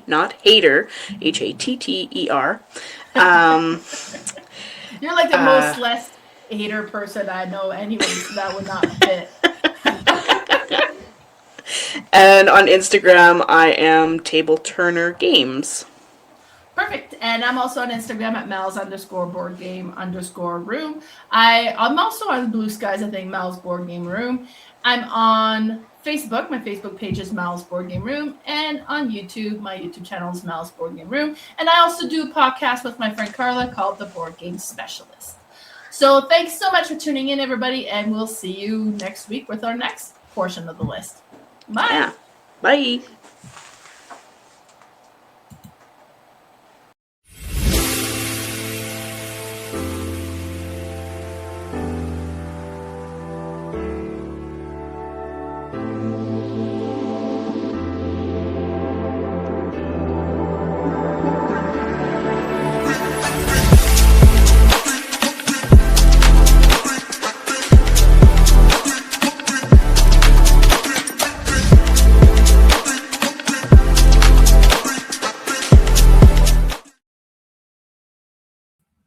not hater, Hatter. You're like the most less hater person I know anyway, so that would not fit. And on Instagram, I am Table Turner Games. Perfect. And I'm also on Instagram at mels_boardgame_room. I'm also on Bluesky, I think, Mel's Board Game Room. I'm on Facebook. My Facebook page is Mel's Board Game Room. And on YouTube, my YouTube channel is Mel's Board Game Room. And I also do a podcast with my friend Carla called The Board Game Specialist. So thanks so much for tuning in, everybody. And we'll see you next week with our next portion of the list. Bye. Yeah. Bye.